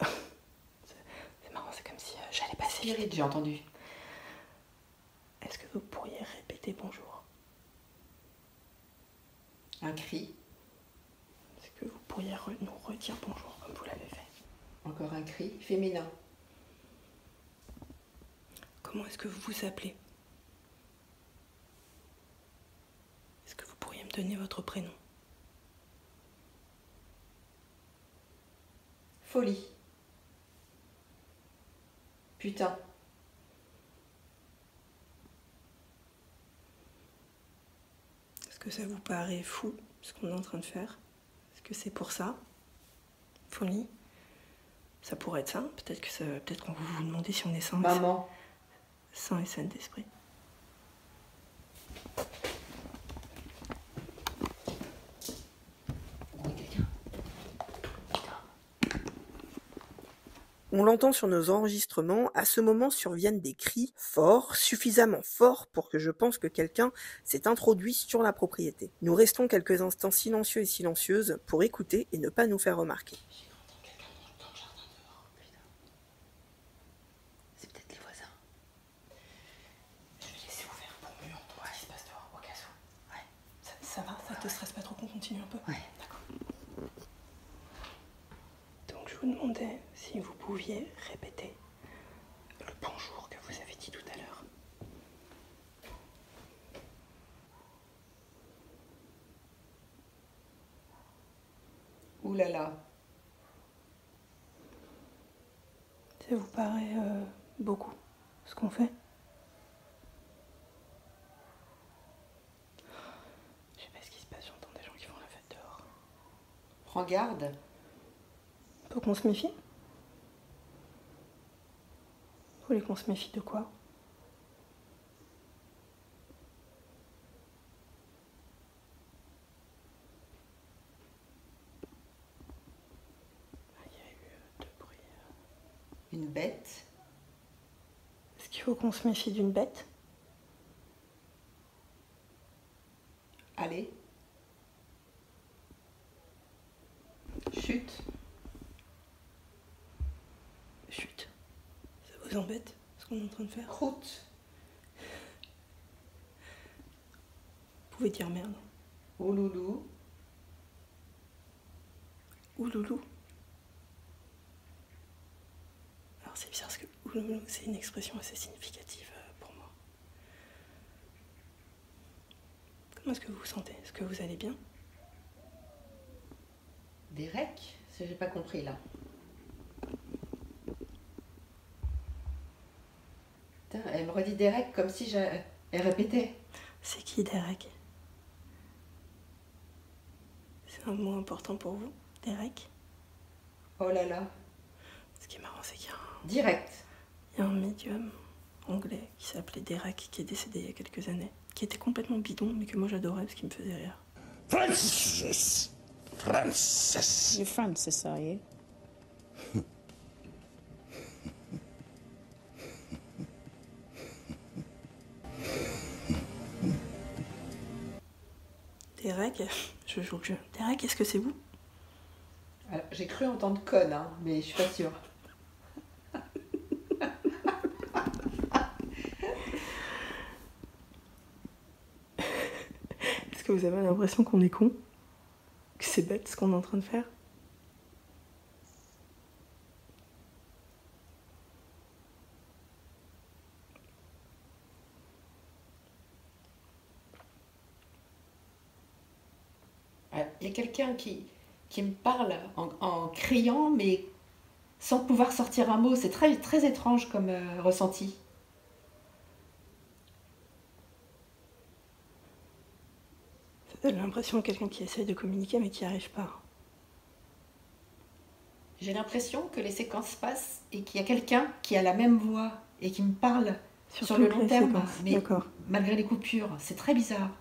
C'est marrant, c'est comme si j'allais passer. Spirit, j'ai entendu. Est-ce que vous pourriez répéter bonjour? Un cri. Est-ce que vous pourriez nous redire bonjour comme vous l'avez fait? Encore un cri féminin. Comment est-ce que vous vous appelez? Est-ce que vous pourriez me donner votre prénom? Folie. Putain. Est-ce que ça vous paraît fou ce qu'on est en train de faire? Est-ce que c'est pour ça? Folie? Ça pourrait être ça. Peut-être qu'on va vous demander si on est sain. Maman. Saint et sainte d'esprit. On l'entend sur nos enregistrements, à ce moment surviennent des cris forts, suffisamment forts pour que je pense que quelqu'un s'est introduit sur la propriété. Nous restons quelques instants silencieux et silencieuses pour écouter et ne pas nous faire remarquer. Ça va, ça te stresse pas trop qu'on continue un peu? Ouais. D'accord. Donc je vous demandais si vous pouviez répéter le bonjour que vous avez dit tout à l'heure. Ouh là là. Ça vous paraît beaucoup? ce qu'on fait. Je sais pas ce qui se passe, j'entends des gens qui font la fête dehors. Prends garde. Faut qu'on se méfie? Vous voulez qu'on se méfie de quoi? Il y a eu deux bruits. Une bête. Est-ce qu'il faut qu'on se méfie d'une bête? Allez. Chut. Chut. Ça vous embête, ce qu'on est en train de faire? Croûte. Vous pouvez dire merde. Ouloulou. Ouloulou. Alors c'est bizarre parce que ouloulou, c'est une expression assez significative pour moi. Comment est-ce que vous vous sentez? Est-ce que vous allez bien? Derek? J'ai pas compris là. Putain, elle me redit Derek comme si elle répétait. C'est qui Derek? C'est un mot important pour vous, Derek? Oh là là. Ce qui est marrant, c'est qu'il y a Direct. il y a un médium anglais qui s'appelait Derek, qui est décédé il y a quelques années, qui était complètement bidon, mais que moi j'adorais parce qu'il me faisait rire. Francis! Francis! You're Francis, are you? Derek, je joue le jeu. Derek, est-ce que c'est vous? Alors, j'ai cru entendre conne, hein, mais je suis pas sûre. Est-ce que vous avez l'impression qu'on est con? Que c'est bête ce qu'on est en train de faire? Il y a quelqu'un qui me parle en criant, mais sans pouvoir sortir un mot. C'est très, très étrange comme ressenti. Ça donne l'impression de quelqu'un qui essaye de communiquer mais qui n'y arrive pas. J'ai l'impression que les séquences passent et qu'il y a quelqu'un qui a la même voix et qui me parle sur le toutes long les terme, séquences, mais d'accord. malgré les coupures. C'est très bizarre.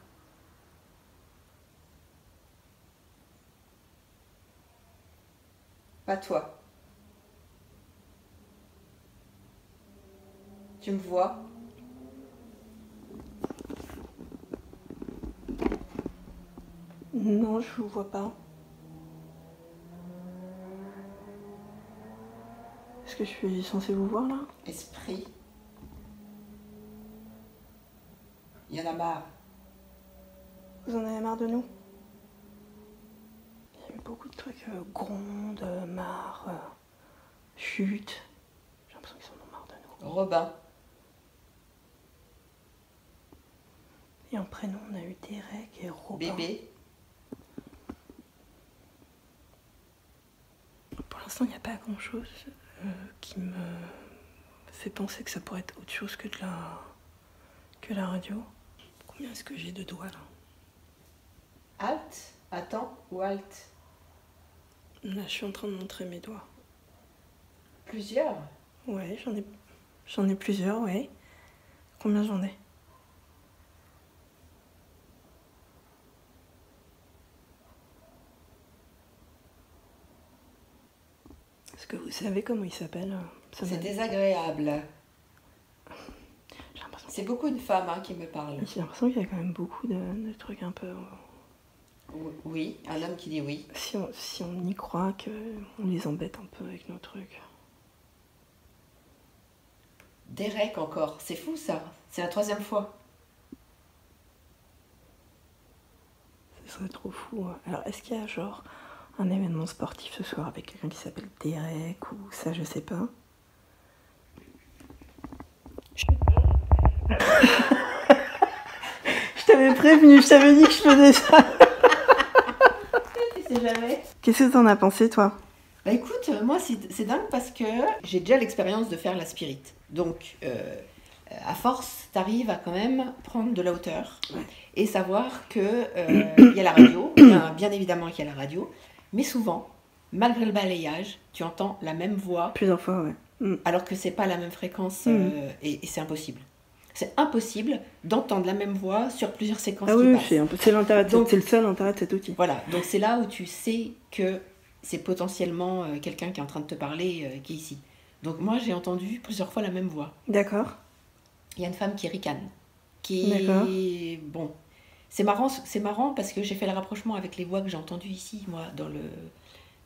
Pas toi. Tu me vois? Non, je vous vois pas. Est-ce que je suis censée vous voir là? Esprit. Il y en a marre. Vous en avez marre de nous? Il y a eu beaucoup de trucs, gronde, marre, chute. J'ai l'impression qu'ils en ont marre de nous. Robin. Et en prénom, on a eu Derek et Robin. Bébé. Pour l'instant, il n'y a pas grand-chose qui me fait penser que ça pourrait être autre chose que la radio. Combien est-ce que j'ai de doigts là? Halt. Attends ou halt? Là, je suis en train de montrer mes doigts. Plusieurs. Ouais, j'en ai plusieurs, ouais. Combien j'en ai? Est-ce que vous savez comment il s'appelle? C'est désagréable. J'ai l'impression C'est beaucoup de femmes hein, qui me parlent. J'ai l'impression qu'il y a quand même beaucoup de trucs un peu... Oui, un homme qui dit oui. Si on y croit qu'on les embête un peu avec nos trucs. Derek encore, c'est fou ça. C'est la 3e fois. Ce serait trop fou. Alors, est-ce qu'il y a genre un événement sportif ce soir avec quelqu'un qui s'appelle Derek ou ça, je sais pas. Je t'avais prévenu, je t'avais dit que je faisais ça. Tu sais jamais. Qu'est-ce que t'en as pensé, toi? Bah écoute, moi c'est dingue parce que j'ai déjà l'expérience de faire la spirit. Donc à force, tu arrives à quand même prendre de la hauteur et savoir qu'il y a la radio, bien évidemment qu'il y a la radio, mais souvent, malgré le balayage, tu entends la même voix. Plusieurs fois, ouais. Alors que c'est pas la même fréquence et c'est impossible. C'est impossible d'entendre la même voix sur plusieurs séquences qui passent. C'est l'intérêt, c'est le seul intérêt de cet outil. Voilà, donc c'est là où tu sais que c'est potentiellement quelqu'un qui est en train de te parler qui est ici. Donc moi j'ai entendu plusieurs fois la même voix. D'accord. Il y a une femme qui ricane. Bon, c'est marrant parce que j'ai fait le rapprochement avec les voix que j'ai entendues ici, moi,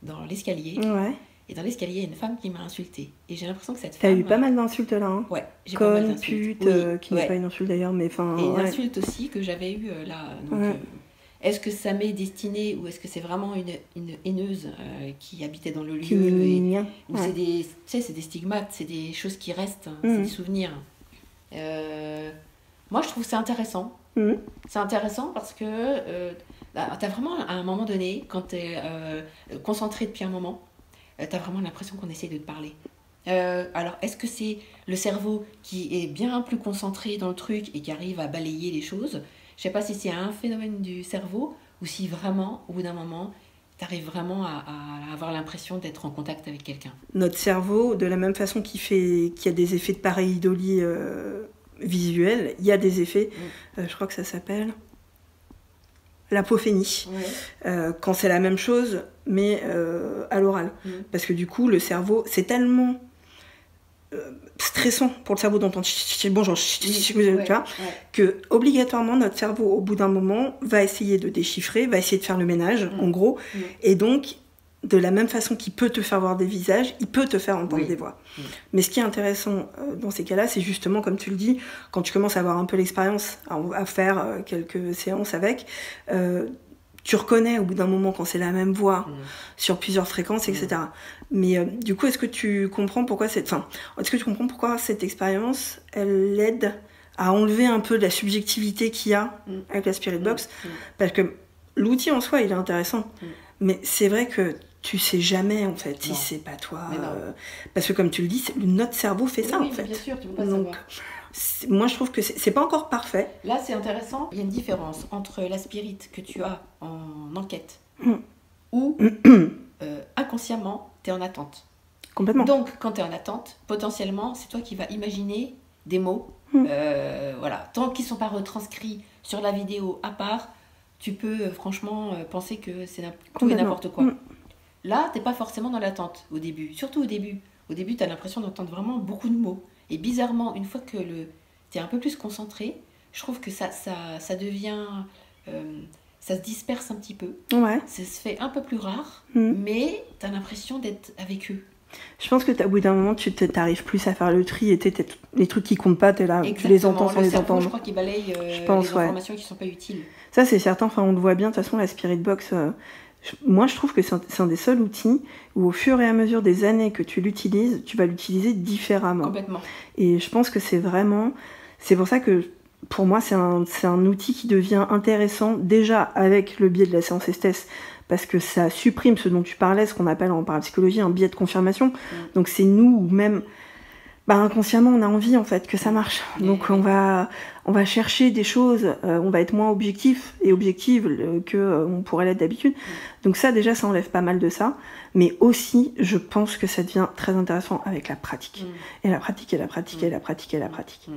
dans l'escalier. Ouais. Et dans l'escalier, il y a une femme qui m'a insultée. Et j'ai l'impression que cette T'as femme... eu pas mal d'insultes là, hein. Ouais, j'ai pas mal Conne, d'insultes. pute, qui n'est pas une insulte d'ailleurs, mais enfin... Et une insulte aussi que j'avais eue là. Donc, est-ce que ça m'est destiné ou est-ce que c'est vraiment une haineuse qui habitait dans le lieu ou c'est des, tu sais, c'est des stigmates, c'est des choses qui restent, c'est des souvenirs. Moi, je trouve que c'est intéressant. C'est intéressant parce que t'as vraiment, à un moment donné, quand t'es concentré depuis un moment, t'as vraiment l'impression qu'on essaie de te parler. Alors, est-ce que c'est le cerveau qui est bien plus concentré dans le truc et qui arrive à balayer les choses? Je sais pas si c'est un phénomène du cerveau ou si vraiment, au bout d'un moment, t'arrives vraiment à avoir l'impression d'être en contact avec quelqu'un. Notre cerveau, de la même façon qu'il y a des effets de pareidolie visuels, il y a des effets, je crois que ça s'appelle l'apophénie, quand c'est la même chose, mais à l'oral. Parce que du coup, le cerveau, c'est tellement stressant pour le cerveau d'entendre bonjour, que obligatoirement notre cerveau au bout d'un moment va essayer de déchiffrer, va essayer de faire le ménage en gros, et donc de la même façon qu'il peut te faire voir des visages, il peut te faire entendre des voix. Mais ce qui est intéressant dans ces cas-là, c'est justement comme tu le dis, quand tu commences à avoir un peu l'expérience à faire quelques séances avec, tu reconnais au bout d'un moment quand c'est la même voix sur plusieurs fréquences, etc. Mais du coup, est-ce que tu comprends pourquoi cette expérience, elle aide à enlever un peu de la subjectivité qu'il y a avec la Spirit Box? Parce que l'outil en soi, il est intéressant. Mais c'est vrai que tu sais jamais, en fait, si c'est pas toi. Parce que comme tu le dis, notre cerveau fait ça, en fait. Bien sûr, tu peux pas savoir. Moi, je trouve que c'est pas encore parfait. Là, c'est intéressant. Il y a une différence entre la spirit que tu as en enquête ou inconsciemment, tu es en attente. Complètement. Donc, quand tu es en attente, potentiellement, c'est toi qui vas imaginer des mots. Voilà. Tant qu'ils ne sont pas retranscrits sur la vidéo à part, tu peux franchement penser que c'est tout et n'importe quoi. Là, tu n'es pas forcément dans l'attente au début. Surtout au début. Au début, tu as l'impression d'entendre vraiment beaucoup de mots. Et bizarrement, une fois que tu es un peu plus concentré, je trouve que ça devient... ça se disperse un petit peu. Ouais. Ça se fait un peu plus rare, mais tu as l'impression d'être avec eux. Je pense que au bout d'un moment, tu n'arrives plus à faire le tri et les trucs qui comptent pas, tu es là, tu les entends sans les entendre. Je crois qu'il balaye les informations qui ne sont pas utiles. Ça, c'est certain. Enfin, on le voit bien. De toute façon, la Spirit Box... moi, je trouve que c'est un des seuls outils où, au fur et à mesure des années que tu l'utilises, tu vas l'utiliser différemment. Complètement. Et je pense que c'est vraiment... C'est pour ça que, pour moi, c'est un outil qui devient intéressant, déjà avec le biais de la séance Esthès, parce que ça supprime ce dont tu parlais, ce qu'on appelle en parapsychologie un biais de confirmation. Donc, c'est nous, ou même... inconsciemment, on a envie, en fait, que ça marche. Donc, on va chercher des choses, on va être moins objectif et objective qu'on pourrait l'être d'habitude. Donc ça, déjà, ça enlève pas mal de ça. Mais aussi, je pense que ça devient très intéressant avec la pratique. Et la pratique, et la pratique, et la pratique, et la pratique.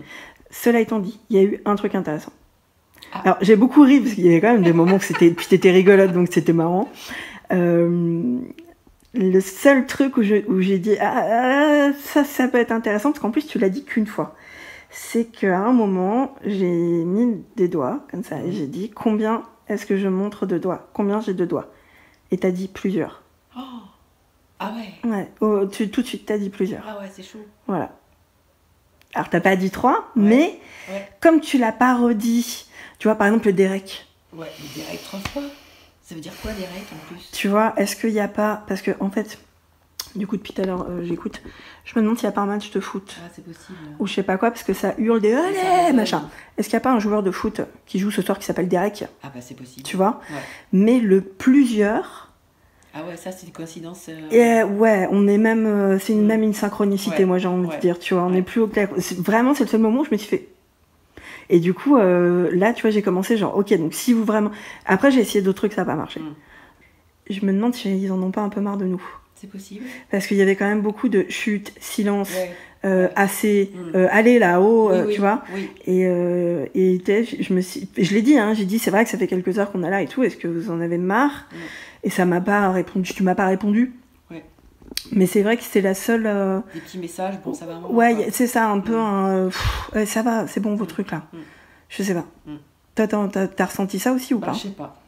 Cela étant dit, il y a eu un truc intéressant. Alors, j'ai beaucoup ri, parce qu'il y avait quand même des moments puis t'étais rigolote, donc c'était marrant. Le seul truc où j'ai dit ça peut être intéressant, parce qu'en plus tu l'as dit qu'une fois, c'est qu'à un moment j'ai mis des doigts comme ça et j'ai dit combien est-ce que je montre de doigts, combien j'ai de doigts, et t'as dit plusieurs. Ah ouais. Tout de suite t'as dit plusieurs. Ah ouais, c'est chaud. Voilà. Alors t'as pas dit 3, mais comme tu l'as pas redit, tu vois par exemple le Derek. Ouais, le Derek 3 fois. Ça veut dire quoi, Derek, en plus? Tu vois, est-ce qu'il n'y a pas... Parce que, en fait, du coup, depuis tout à l'heure, j'écoute. Je me demande s'il n'y a pas un match de foot. Ah, c'est possible. Ou je sais pas quoi, parce que ça hurle des... Allez, machin. Est-ce qu'il n'y a pas un joueur de foot qui joue ce soir qui s'appelle Derek? Ah bah, c'est possible. Tu vois? Mais le plusieurs... Ah ouais, ça c'est une coïncidence. Et ouais, on est même, c'est même une synchronicité, Ouais, moi j'ai envie ouais. de dire, tu vois, on Ouais. n'est plus au clair. Vraiment, c'est le seul moment où je me suis fait. Et du coup, là, tu vois, j'ai commencé genre, ok, donc si vous vraiment. Après, j'ai essayé d'autres trucs, ça n'a pas marché. Je me demande si ils en ont pas un peu marre de nous. C'est possible. Parce qu'il y avait quand même beaucoup de chutes, silence, Ouais. assez, allez là-haut, Oui, oui, tu vois. oui. Et je l'ai dit, hein, j'ai dit, c'est vrai que ça fait quelques heures qu'on est là et tout, est-ce que vous en avez marre? Et ça m'a pas répondu, tu m'as pas répondu. Ouais. Mais c'est vrai que c'était la seule. Des petits messages, bon, ça va vraiment. Ouais, c'est ça, un peu un. Ouais, ça va, c'est bon vos trucs là. Je sais pas. Toi, t'as ressenti ça aussi ou Bah, pas? je sais pas.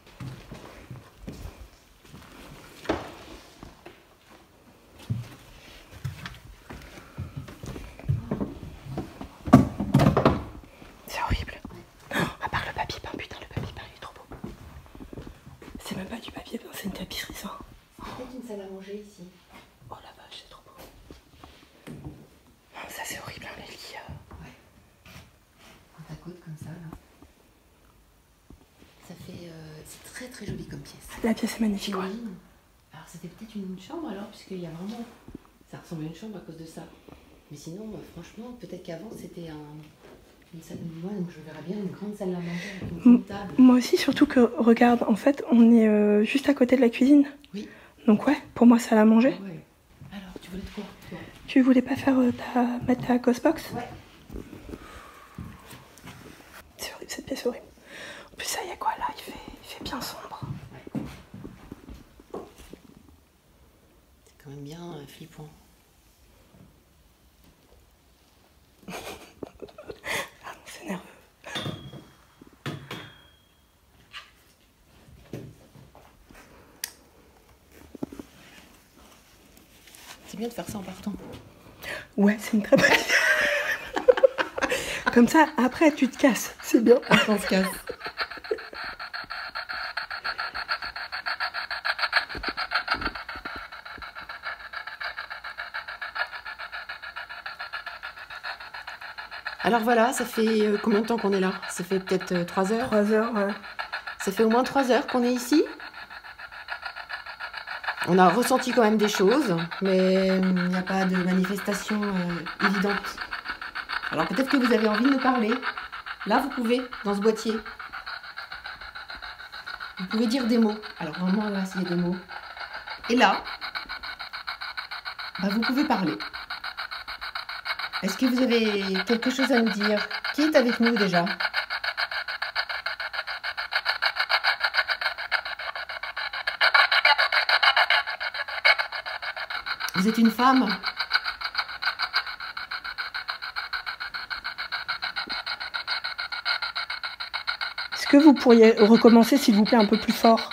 C'est horrible. À part le papier peint, putain, le papier peint il est trop beau. C'est même pas du papier peint, c'est une tapisserie ça. Peut-être une salle à manger ici. Oh la vache, c'est trop beau. Ça c'est horrible, hein, les lits. Côte à côte comme ça, là. Ça fait... c'est très très joli comme pièce. La pièce est magnifique, ouais. Oui. Alors c'était peut-être une chambre alors, puisqu'il y a vraiment... Ça ressemble à une chambre à cause de ça. Mais sinon, franchement, peut-être qu'avant c'était une salle... Moi, donc, je verrais bien une grande salle à manger avec une grande table. Moi aussi, surtout que, regarde, en fait, on est juste à côté de la cuisine. Oui. Donc ouais, pour moi, salle à manger. Ah ouais. Alors, tu voulais de quoi, toi? Tu voulais pas faire mettre ta Ghostbox? Ouais. C'est horrible, cette pièce est horrible. En plus, ça y est quoi, là, il fait bien sombre. C'est quand même bien flippant. Ah non, c'est nerveux. C'est bien de faire ça en partant. Ouais, c'est une très bonne idée. Comme ça, après, tu te casses. C'est bien. On se casse. Alors voilà, ça fait combien de temps qu'on est là? Ça fait peut-être 3 heures? 3 heures, ouais. Ça fait au moins 3 heures qu'on est ici. On a ressenti quand même des choses, mais il n'y a pas de manifestation évidente. Alors peut-être que vous avez envie de nous parler. Là, vous pouvez, dans ce boîtier. Vous pouvez dire des mots. Alors vraiment, là, s'il y a des mots. Et là, bah, vous pouvez parler. Est-ce que vous avez quelque chose à nous dire? Qui est avec nous déjà? Vous êtes une femme? Est-ce que vous pourriez recommencer, s'il vous plaît, un peu plus fort?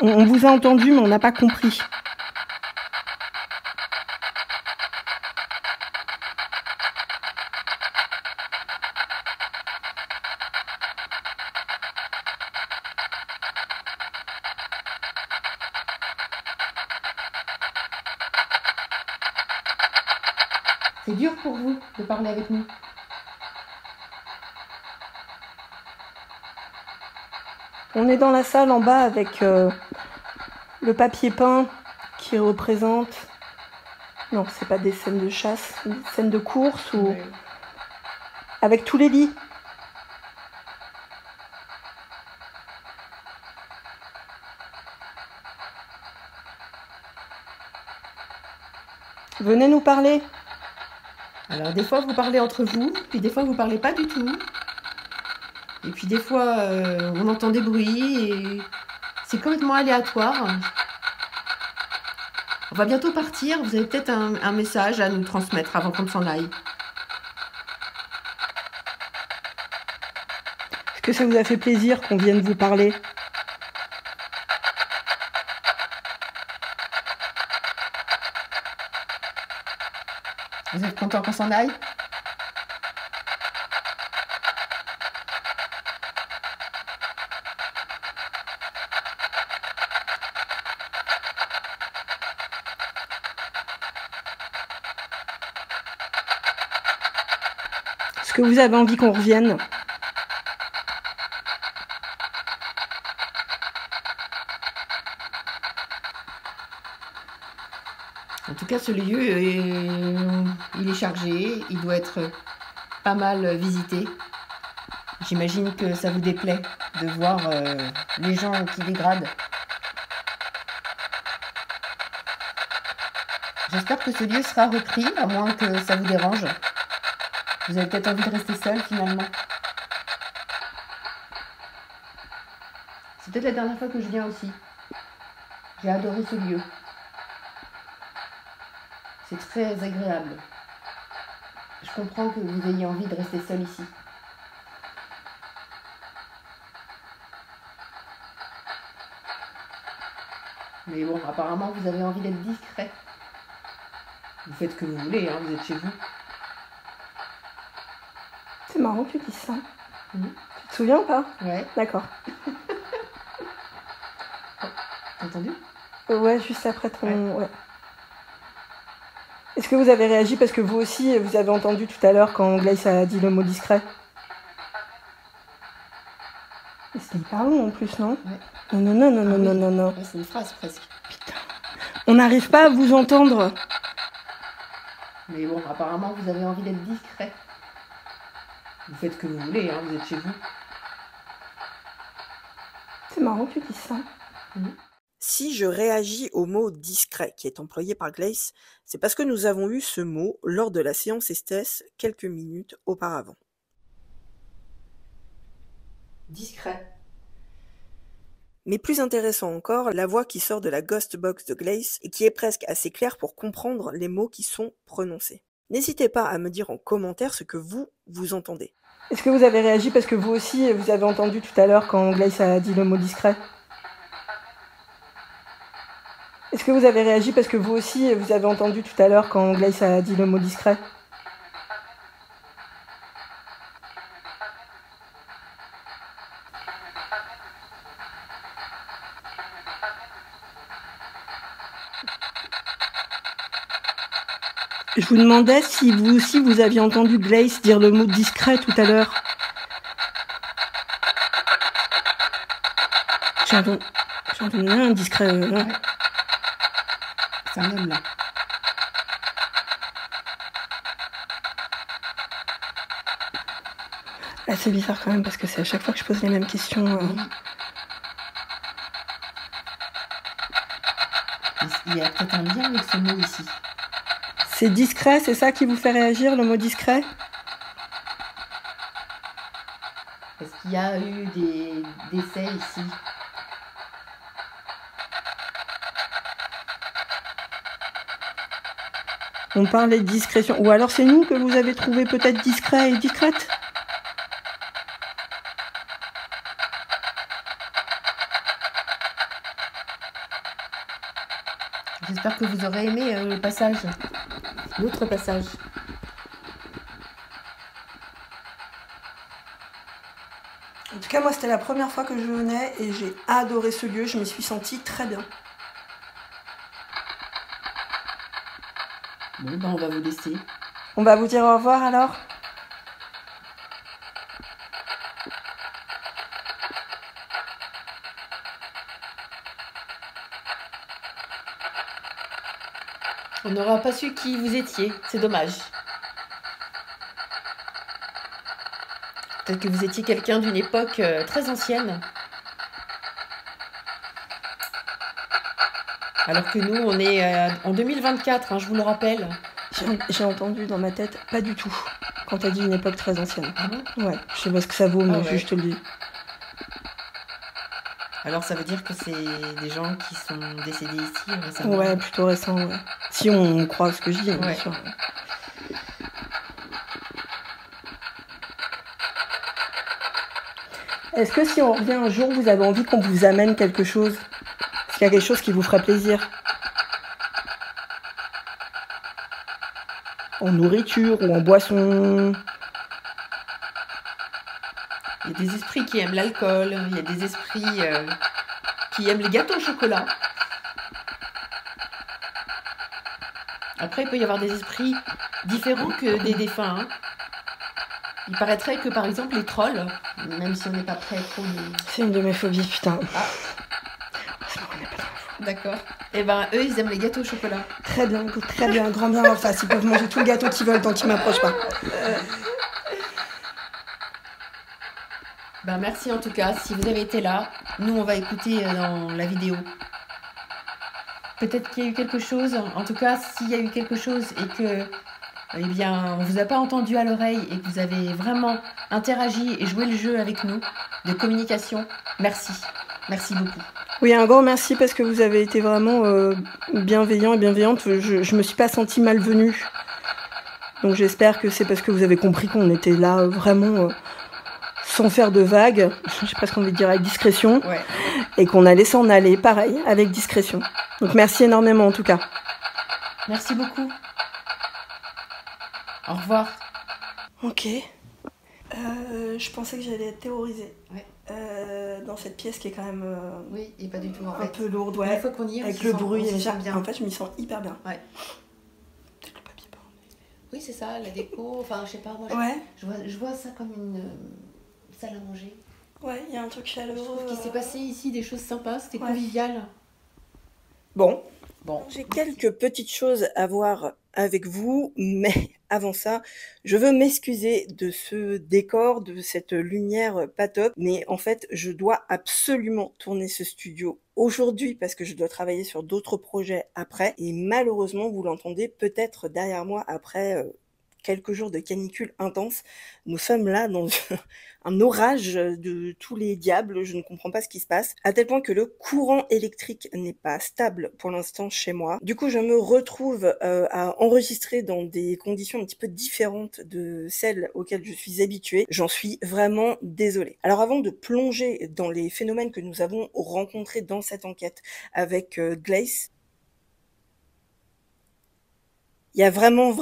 On vous a entendu, mais on n'a pas compris. C'est dur pour vous de parler avec nous. On est dans la salle en bas avec le papier peint qui représente... Non, c'est pas des scènes de chasse, des scènes de course ou... Ouais. Avec tous les lits. Venez nous parler. Alors des fois vous parlez entre vous, puis des fois vous parlez pas du tout. Et puis des fois on entend des bruits et c'est complètement aléatoire. On va bientôt partir, vous avez peut-être un message à nous transmettre avant qu'on s'en aille. Est-ce que ça vous a fait plaisir qu'on vienne vous parler? Vous êtes content qu'on s'en aille? Est-ce que vous avez envie qu'on revienne? En tout cas, ce lieu, il est chargé, il doit être pas mal visité. J'imagine que ça vous déplaît de voir les gens qui dégradent. J'espère que ce lieu sera repris, à moins que ça vous dérange. Vous avez peut-être envie de rester seul finalement. C'est peut-être la dernière fois que je viens aussi. J'ai adoré ce lieu. C'est très agréable. Je comprends que vous ayez envie de rester seul ici. Mais bon, apparemment, vous avez envie d'être discret. Vous faites ce que vous voulez, hein, vous êtes chez vous. C'est marrant que tu dises ça. Mmh. Tu te souviens ou pas? Ouais. D'accord. T'as entendu? Ouais, juste après ton... Ouais. Ouais. Est-ce que vous avez réagi parce que vous aussi, vous avez entendu tout à l'heure quand Glace a dit le mot discret? Et c'était hyper long en plus, non? Ouais. Non. Ouais, c'est une phrase presque. Putain. On n'arrive pas à vous entendre. Mais bon, apparemment, vous avez envie d'être discret. Vous faites ce que vous voulez, hein, vous êtes chez vous. C'est marrant que tu dises ça. Mmh. Si je réagis au mot discret qui est employé par Glace, c'est parce que nous avons eu ce mot lors de la séance Esthès quelques minutes auparavant. Discret. Mais plus intéressant encore, la voix qui sort de la ghost box de Glace et qui est presque assez claire pour comprendre les mots qui sont prononcés. N'hésitez pas à me dire en commentaire ce que vous entendez. Est-ce que vous avez réagi parce que vous aussi, vous avez entendu tout à l'heure quand Glace a dit le mot discret? Est-ce que vous avez réagi parce que vous aussi, vous avez entendu tout à l'heure quand Glace a dit le mot discret? Je vous demandais si vous aussi, vous aviez entendu Glace dire le mot discret tout à l'heure. J'ai entendu un discret. Ouais. C'est un homme là. Là, c'est bizarre quand même parce que c'est à chaque fois que je pose les mêmes questions. Il y a peut-être un lien avec ce mot ici. C'est discret, c'est ça qui vous fait réagir, le mot discret? Est-ce qu'il y a eu des décès ici? On parlait de discrétion. Ou alors c'est nous que vous avez trouvé peut-être discret et discrète? J'espère que vous aurez aimé le passage. L'autre passage. En tout cas, moi, c'était la première fois que je venais et j'ai adoré ce lieu. Je m'y suis sentie très bien. Bon, ben on va vous laisser. On va vous dire au revoir alors? On n'aura pas su qui vous étiez, c'est dommage. Peut-être que vous étiez quelqu'un d'une époque très ancienne. Alors que nous, on est en 2024, hein, je vous le rappelle. J'ai entendu dans ma tête, pas du tout, quand t'as dit une époque très ancienne. Ah bon? Ouais, je sais pas ce que ça vaut, mais ouais. je te le dis. Alors ça veut dire que c'est des gens qui sont décédés ici récemment? Ouais, plutôt récent, ouais. Si on croit ce que je dis, bien sûr. Est-ce que si on revient un jour, vous avez envie qu'on vous amène quelque chose? Est-ce qu'il y a quelque chose qui vous ferait plaisir? En nourriture ou en boisson? Il y a des esprits qui aiment l'alcool, il y a des esprits qui aiment les gâteaux au chocolat. Après, il peut y avoir des esprits différents que des défunts. Hein. Il paraîtrait que, par exemple, les trolls, même si on n'est pas prêt trop... C'est une de mes phobies, putain. Ah. D'accord. Et ben eux, ils aiment les gâteaux au chocolat. Très bien, écoute, très bien, grand bien leur face. Ils peuvent manger tout le gâteau qu'ils veulent tant qu'ils m'approchent pas. Ben merci en tout cas. Si vous avez été là, nous on va écouter dans la vidéo. Peut-être qu'il y a eu quelque chose. En tout cas, s'il y a eu quelque chose et que, eh bien, on vous a pas entendu à l'oreille et que vous avez vraiment interagi et joué le jeu avec nous de communication, merci. Merci beaucoup. Oui, un grand merci parce que vous avez été vraiment bienveillant et bienveillante. Je me suis pas sentie malvenue. Donc j'espère que c'est parce que vous avez compris qu'on était là vraiment sans faire de vagues, j'ai presque envie de dire avec discrétion, Ouais. et qu'on allait s'en aller, pareil, avec discrétion. Donc merci énormément en tout cas. Merci beaucoup. Au revoir. Ok. Je pensais que j'allais être terrorisée. Ouais. Dans cette pièce qui est quand même Oui, et pas du tout en un fait. peu lourde, Une ouais. fois qu'on y est, on Avec s'y le sent- bruit, on s'y et sent bien. en fait je m'y sens hyper bien. Ouais. Peut-être le papier peint. Oui, c'est ça, la déco. Enfin, je sais pas, moi, Ouais, je vois ça comme une salle à manger. ouais, il y a un truc Je chaleureux. trouve qu'il s'est passé ici des choses sympas, c'était Ouais. convivial. Bon, Bon, j'ai quelques petites choses à voir avec vous, mais avant ça, je veux m'excuser de ce décor, de cette lumière pas top, mais en fait, je dois absolument tourner ce studio aujourd'hui parce que je dois travailler sur d'autres projets après, et malheureusement, vous l'entendez peut-être derrière moi après quelques jours de canicule intense. Nous sommes là dans un orage de tous les diables, je ne comprends pas ce qui se passe, à tel point que le courant électrique n'est pas stable pour l'instant chez moi. Du coup, je me retrouve à enregistrer dans des conditions un petit peu différentes de celles auxquelles je suis habituée. J'en suis vraiment désolée. Alors avant de plonger dans les phénomènes que nous avons rencontrés dans cette enquête avec Glace, il y a vraiment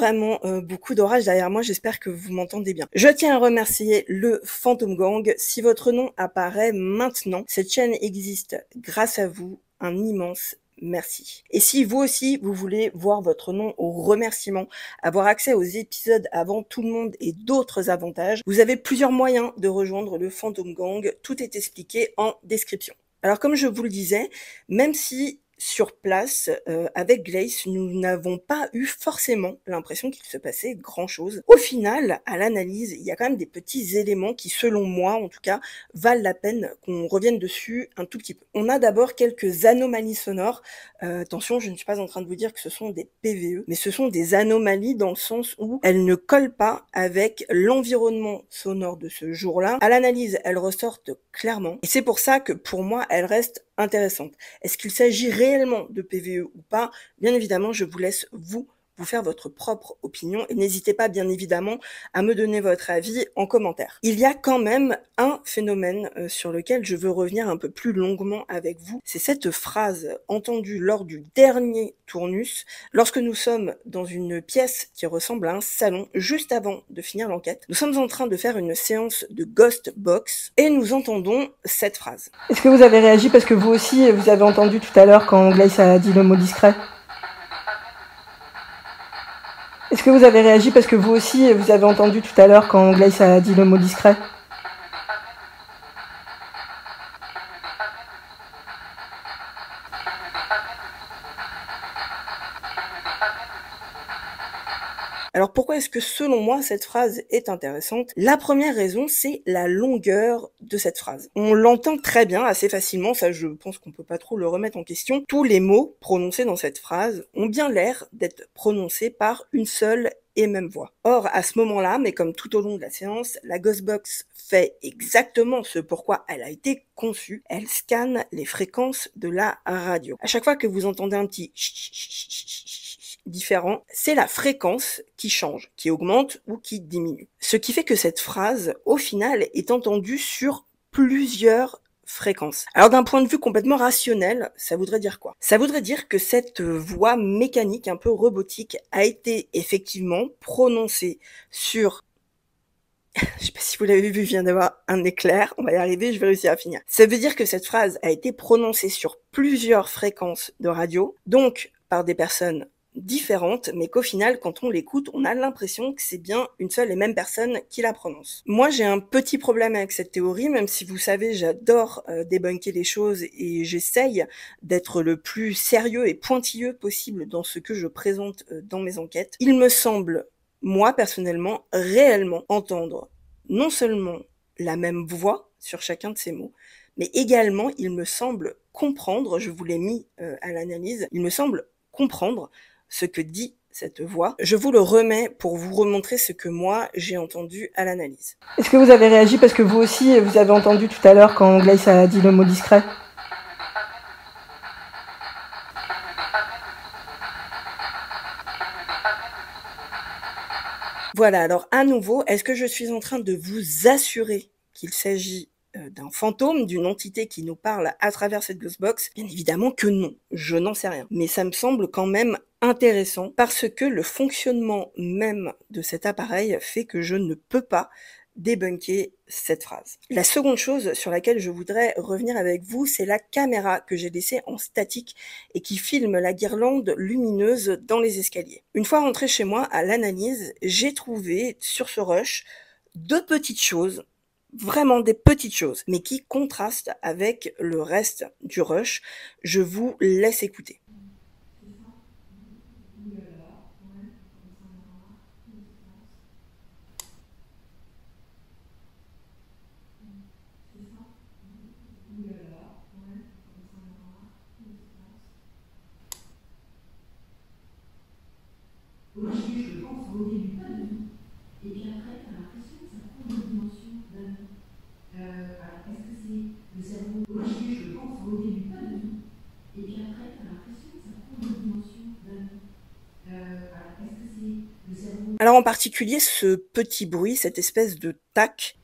beaucoup d'orage derrière moi, j'espère que vous m'entendez bien. Je tiens à remercier le Phantom Gang. Si votre nom apparaît maintenant, cette chaîne existe grâce à vous. Un immense merci. Et si vous aussi, vous voulez voir votre nom au remerciement, avoir accès aux épisodes avant tout le monde et d'autres avantages, vous avez plusieurs moyens de rejoindre le Phantom Gang. Tout est expliqué en description. Alors comme je vous le disais, même si sur place, avec Glace, nous n'avons pas eu forcément l'impression qu'il se passait grand-chose. Au final, à l'analyse, il y a quand même des petits éléments qui, selon moi en tout cas, valent la peine qu'on revienne dessus un tout petit peu. On a d'abord quelques anomalies sonores. Attention, je ne suis pas en train de vous dire que ce sont des PVE, mais ce sont des anomalies dans le sens où elles ne collent pas avec l'environnement sonore de ce jour-là. À l'analyse, elles ressortent clairement. Et c'est pour ça que, pour moi, elles restent intéressantes. Est-ce qu'il s'agit réellement de PVE ou pas? Bien évidemment, je vous laisse vous faire votre propre opinion et n'hésitez pas bien évidemment à me donner votre avis en commentaire. Il y a quand même un phénomène sur lequel je veux revenir un peu plus longuement avec vous. C'est cette phrase entendue lors du dernier tournus, lorsque nous sommes dans une pièce qui ressemble à un salon, juste avant de finir l'enquête. Nous sommes en train de faire une séance de Ghost Box et nous entendons cette phrase. Est-ce que vous avez réagi parce que vous aussi, vous avez entendu tout à l'heure quand Glace a dit le mot discret? Est-ce que vous avez réagi parce que vous aussi, vous avez entendu tout à l'heure quand Glace a dit le mot discret? Alors pourquoi est-ce que selon moi cette phrase est intéressante? La première raison, c'est la longueur de cette phrase. On l'entend très bien, assez facilement, ça je pense qu'on peut pas trop le remettre en question. Tous les mots prononcés dans cette phrase ont bien l'air d'être prononcés par une seule et même voix. Or, à ce moment-là, mais comme tout au long de la séance, la Ghostbox fait exactement ce pourquoi elle a été conçue. Elle scanne les fréquences de la radio. À chaque fois que vous entendez un petit différent, c'est la fréquence qui change, qui augmente ou qui diminue. Ce qui fait que cette phrase, au final, est entendue sur plusieurs fréquences. Alors d'un point de vue complètement rationnel, ça voudrait dire quoi? Ça voudrait dire que cette voix mécanique un peu robotique a été effectivement prononcée sur... Je sais pas si vous l'avez vu, je viens d'avoir un éclair, on va y arriver, je vais réussir à finir. Ça veut dire que cette phrase a été prononcée sur plusieurs fréquences de radio, donc par des personnes différentes, mais qu'au final, quand on l'écoute, on a l'impression que c'est bien une seule et même personne qui la prononce. Moi, j'ai un petit problème avec cette théorie, même si vous savez, j'adore débunker les choses et j'essaye d'être le plus sérieux et pointilleux possible dans ce que je présente dans mes enquêtes. Il me semble, moi, personnellement, réellement entendre non seulement la même voix sur chacun de ces mots, mais également, il me semble comprendre, je vous l'ai mis à l'analyse, il me semble comprendre ce que dit cette voix. Je vous le remets pour vous remontrer ce que moi, j'ai entendu à l'analyse. Est-ce que vous avez réagi parce que vous aussi, vous avez entendu tout à l'heure quand Glace a dit le mot discret? Voilà, alors à nouveau, est-ce que je suis en train de vous assurer qu'il s'agit d'un fantôme, d'une entité qui nous parle à travers cette Ghostbox? Bien évidemment que non, je n'en sais rien. Mais ça me semble quand même intéressant parce que le fonctionnement même de cet appareil fait que je ne peux pas débunker cette phrase. La seconde chose sur laquelle je voudrais revenir avec vous, c'est la caméra que j'ai laissée en statique et qui filme la guirlande lumineuse dans les escaliers. Une fois rentrée chez moi à l'analyse, j'ai trouvé sur ce rush deux petites choses, vraiment des petites choses, mais qui contrastent avec le reste du rush. Je vous laisse écouter. Moi, je pense au début, pas du tout. Et puis après, tu as l'impression que ça prend une dimension d'un coup. Alors, est-ce que c'est le cerveau? Moi, je pense au début, pas du tout. Et puis après, tu as l'impression que ça prend une dimension d'un coup. Alors, est-ce que c'est le cerveau? Alors en particulier, ce petit bruit, cette espèce de tac,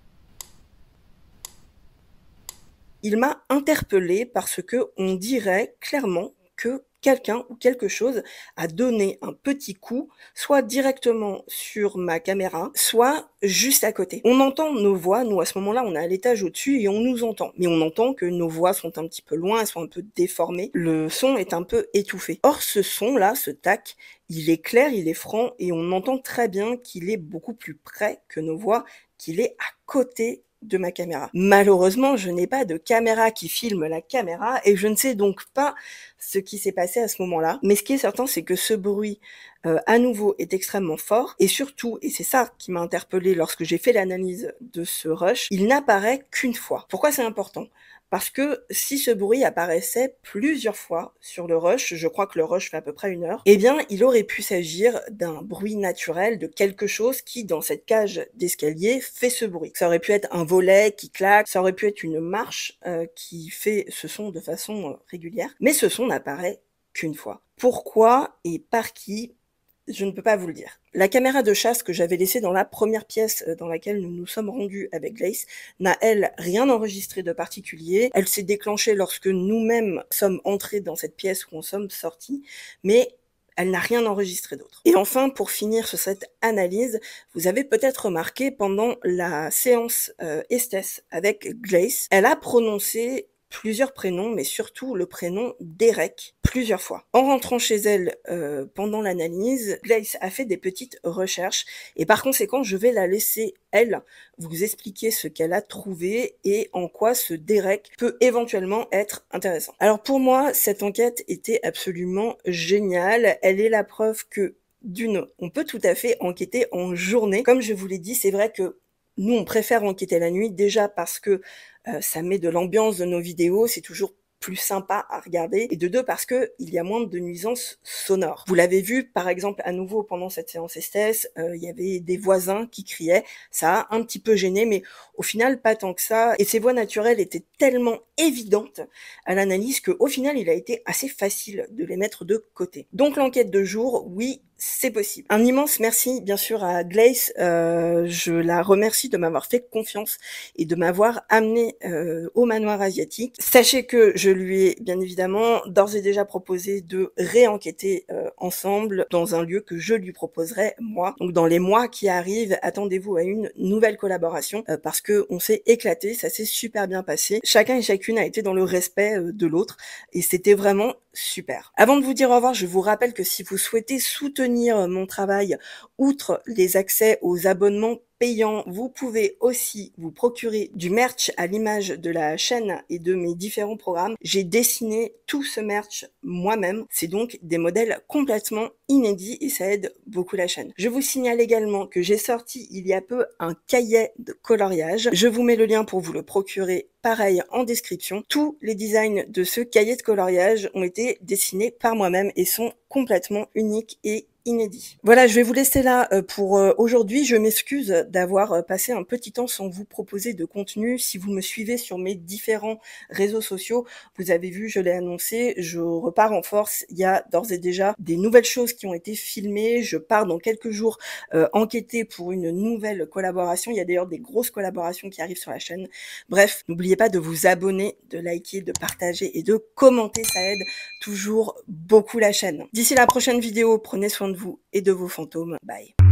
il m'a interpellée parce que on dirait clairement que quelqu'un ou quelque chose a donné un petit coup, soit directement sur ma caméra, soit juste à côté. On entend nos voix, nous à ce moment-là, on est à l'étage au-dessus et on nous entend. Mais on entend que nos voix sont un petit peu loin, elles sont un peu déformées, le son est un peu étouffé. Or ce son-là, ce tac, il est clair, il est franc et on entend très bien qu'il est beaucoup plus près que nos voix, qu'il est à côté de ma caméra. Malheureusement, je n'ai pas de caméra qui filme la caméra et je ne sais donc pas ce qui s'est passé à ce moment-là. Mais ce qui est certain, c'est que ce bruit, à nouveau, est extrêmement fort et surtout, et c'est ça qui m'a interpellée lorsque j'ai fait l'analyse de ce rush, il n'apparaît qu'une fois. Pourquoi c'est important ? Parce que si ce bruit apparaissait plusieurs fois sur le rush, je crois que le rush fait à peu près 1 heure, eh bien, il aurait pu s'agir d'un bruit naturel, de quelque chose qui, dans cette cage d'escalier, fait ce bruit. Ça aurait pu être un volet qui claque, ça aurait pu être une marche qui fait ce son de façon régulière, mais ce son n'apparaît qu'une fois. Pourquoi et par qui ? Je ne peux pas vous le dire. La caméra de chasse que j'avais laissée dans la première pièce dans laquelle nous nous sommes rendus avec Glace n'a, elle, rien enregistré de particulier. Elle s'est déclenchée lorsque nous-mêmes sommes entrés dans cette pièce où on sommes sortis, mais elle n'a rien enregistré d'autre. Et enfin, pour finir sur cette analyse, vous avez peut-être remarqué pendant la séance Estes avec Glace, elle a prononcé plusieurs prénoms, mais surtout le prénom Derek, plusieurs fois. En rentrant chez elle pendant l'analyse, Glace a fait des petites recherches et par conséquent, je vais la laisser, elle, vous expliquer ce qu'elle a trouvé et en quoi ce Derek peut éventuellement être intéressant. Alors pour moi, cette enquête était absolument géniale. Elle est la preuve que, d'une, on peut tout à fait enquêter en journée. Comme je vous l'ai dit, c'est vrai que nous, on préfère enquêter la nuit, déjà parce que ça met de l'ambiance de nos vidéos, c'est toujours plus sympa à regarder, et de deux, parce que il y a moins de nuisances sonores. Vous l'avez vu, par exemple, à nouveau pendant cette séance Estes, il y avait des voisins qui criaient, ça a un petit peu gêné, mais au final, pas tant que ça, et ces voix naturelles étaient tellement évidentes à l'analyse qu'au final, il a été assez facile de les mettre de côté. Donc l'enquête de jour, oui, c'est possible. Un immense merci bien sûr à Glace, je la remercie de m'avoir fait confiance et de m'avoir amené au manoir asiatique. Sachez que je lui ai bien évidemment d'ores et déjà proposé de réenquêter ensemble dans un lieu que je lui proposerai moi. Donc dans les mois qui arrivent, attendez-vous à une nouvelle collaboration parce que on s'est éclaté, ça s'est super bien passé. Chacun et chacune a été dans le respect de l'autre et c'était vraiment super. Avant de vous dire au revoir, je vous rappelle que si vous souhaitez soutenir mon travail, outre les accès aux abonnements payants, vous pouvez aussi vous procurer du merch à l'image de la chaîne et de mes différents programmes. J'ai dessiné tout ce merch moi-même. C'est donc des modèles complètement inédits et ça aide beaucoup la chaîne. Je vous signale également que j'ai sorti il y a peu un cahier de coloriage. Je vous mets le lien pour vous le procurer, pareil en description. Tous les designs de ce cahier de coloriage ont été dessinés par moi-même et sont complètement uniques et inédit. Voilà, je vais vous laisser là pour aujourd'hui. Je m'excuse d'avoir passé un petit temps sans vous proposer de contenu. Si vous me suivez sur mes différents réseaux sociaux, vous avez vu, je l'ai annoncé, je repars en force. Il y a d'ores et déjà des nouvelles choses qui ont été filmées. Je pars dans quelques jours enquêter pour une nouvelle collaboration. Il y a d'ailleurs des grosses collaborations qui arrivent sur la chaîne. Bref, n'oubliez pas de vous abonner, de liker, de partager et de commenter. Ça aide toujours beaucoup la chaîne. D'ici la prochaine vidéo, prenez soin de vous et de vos fantômes. Bye.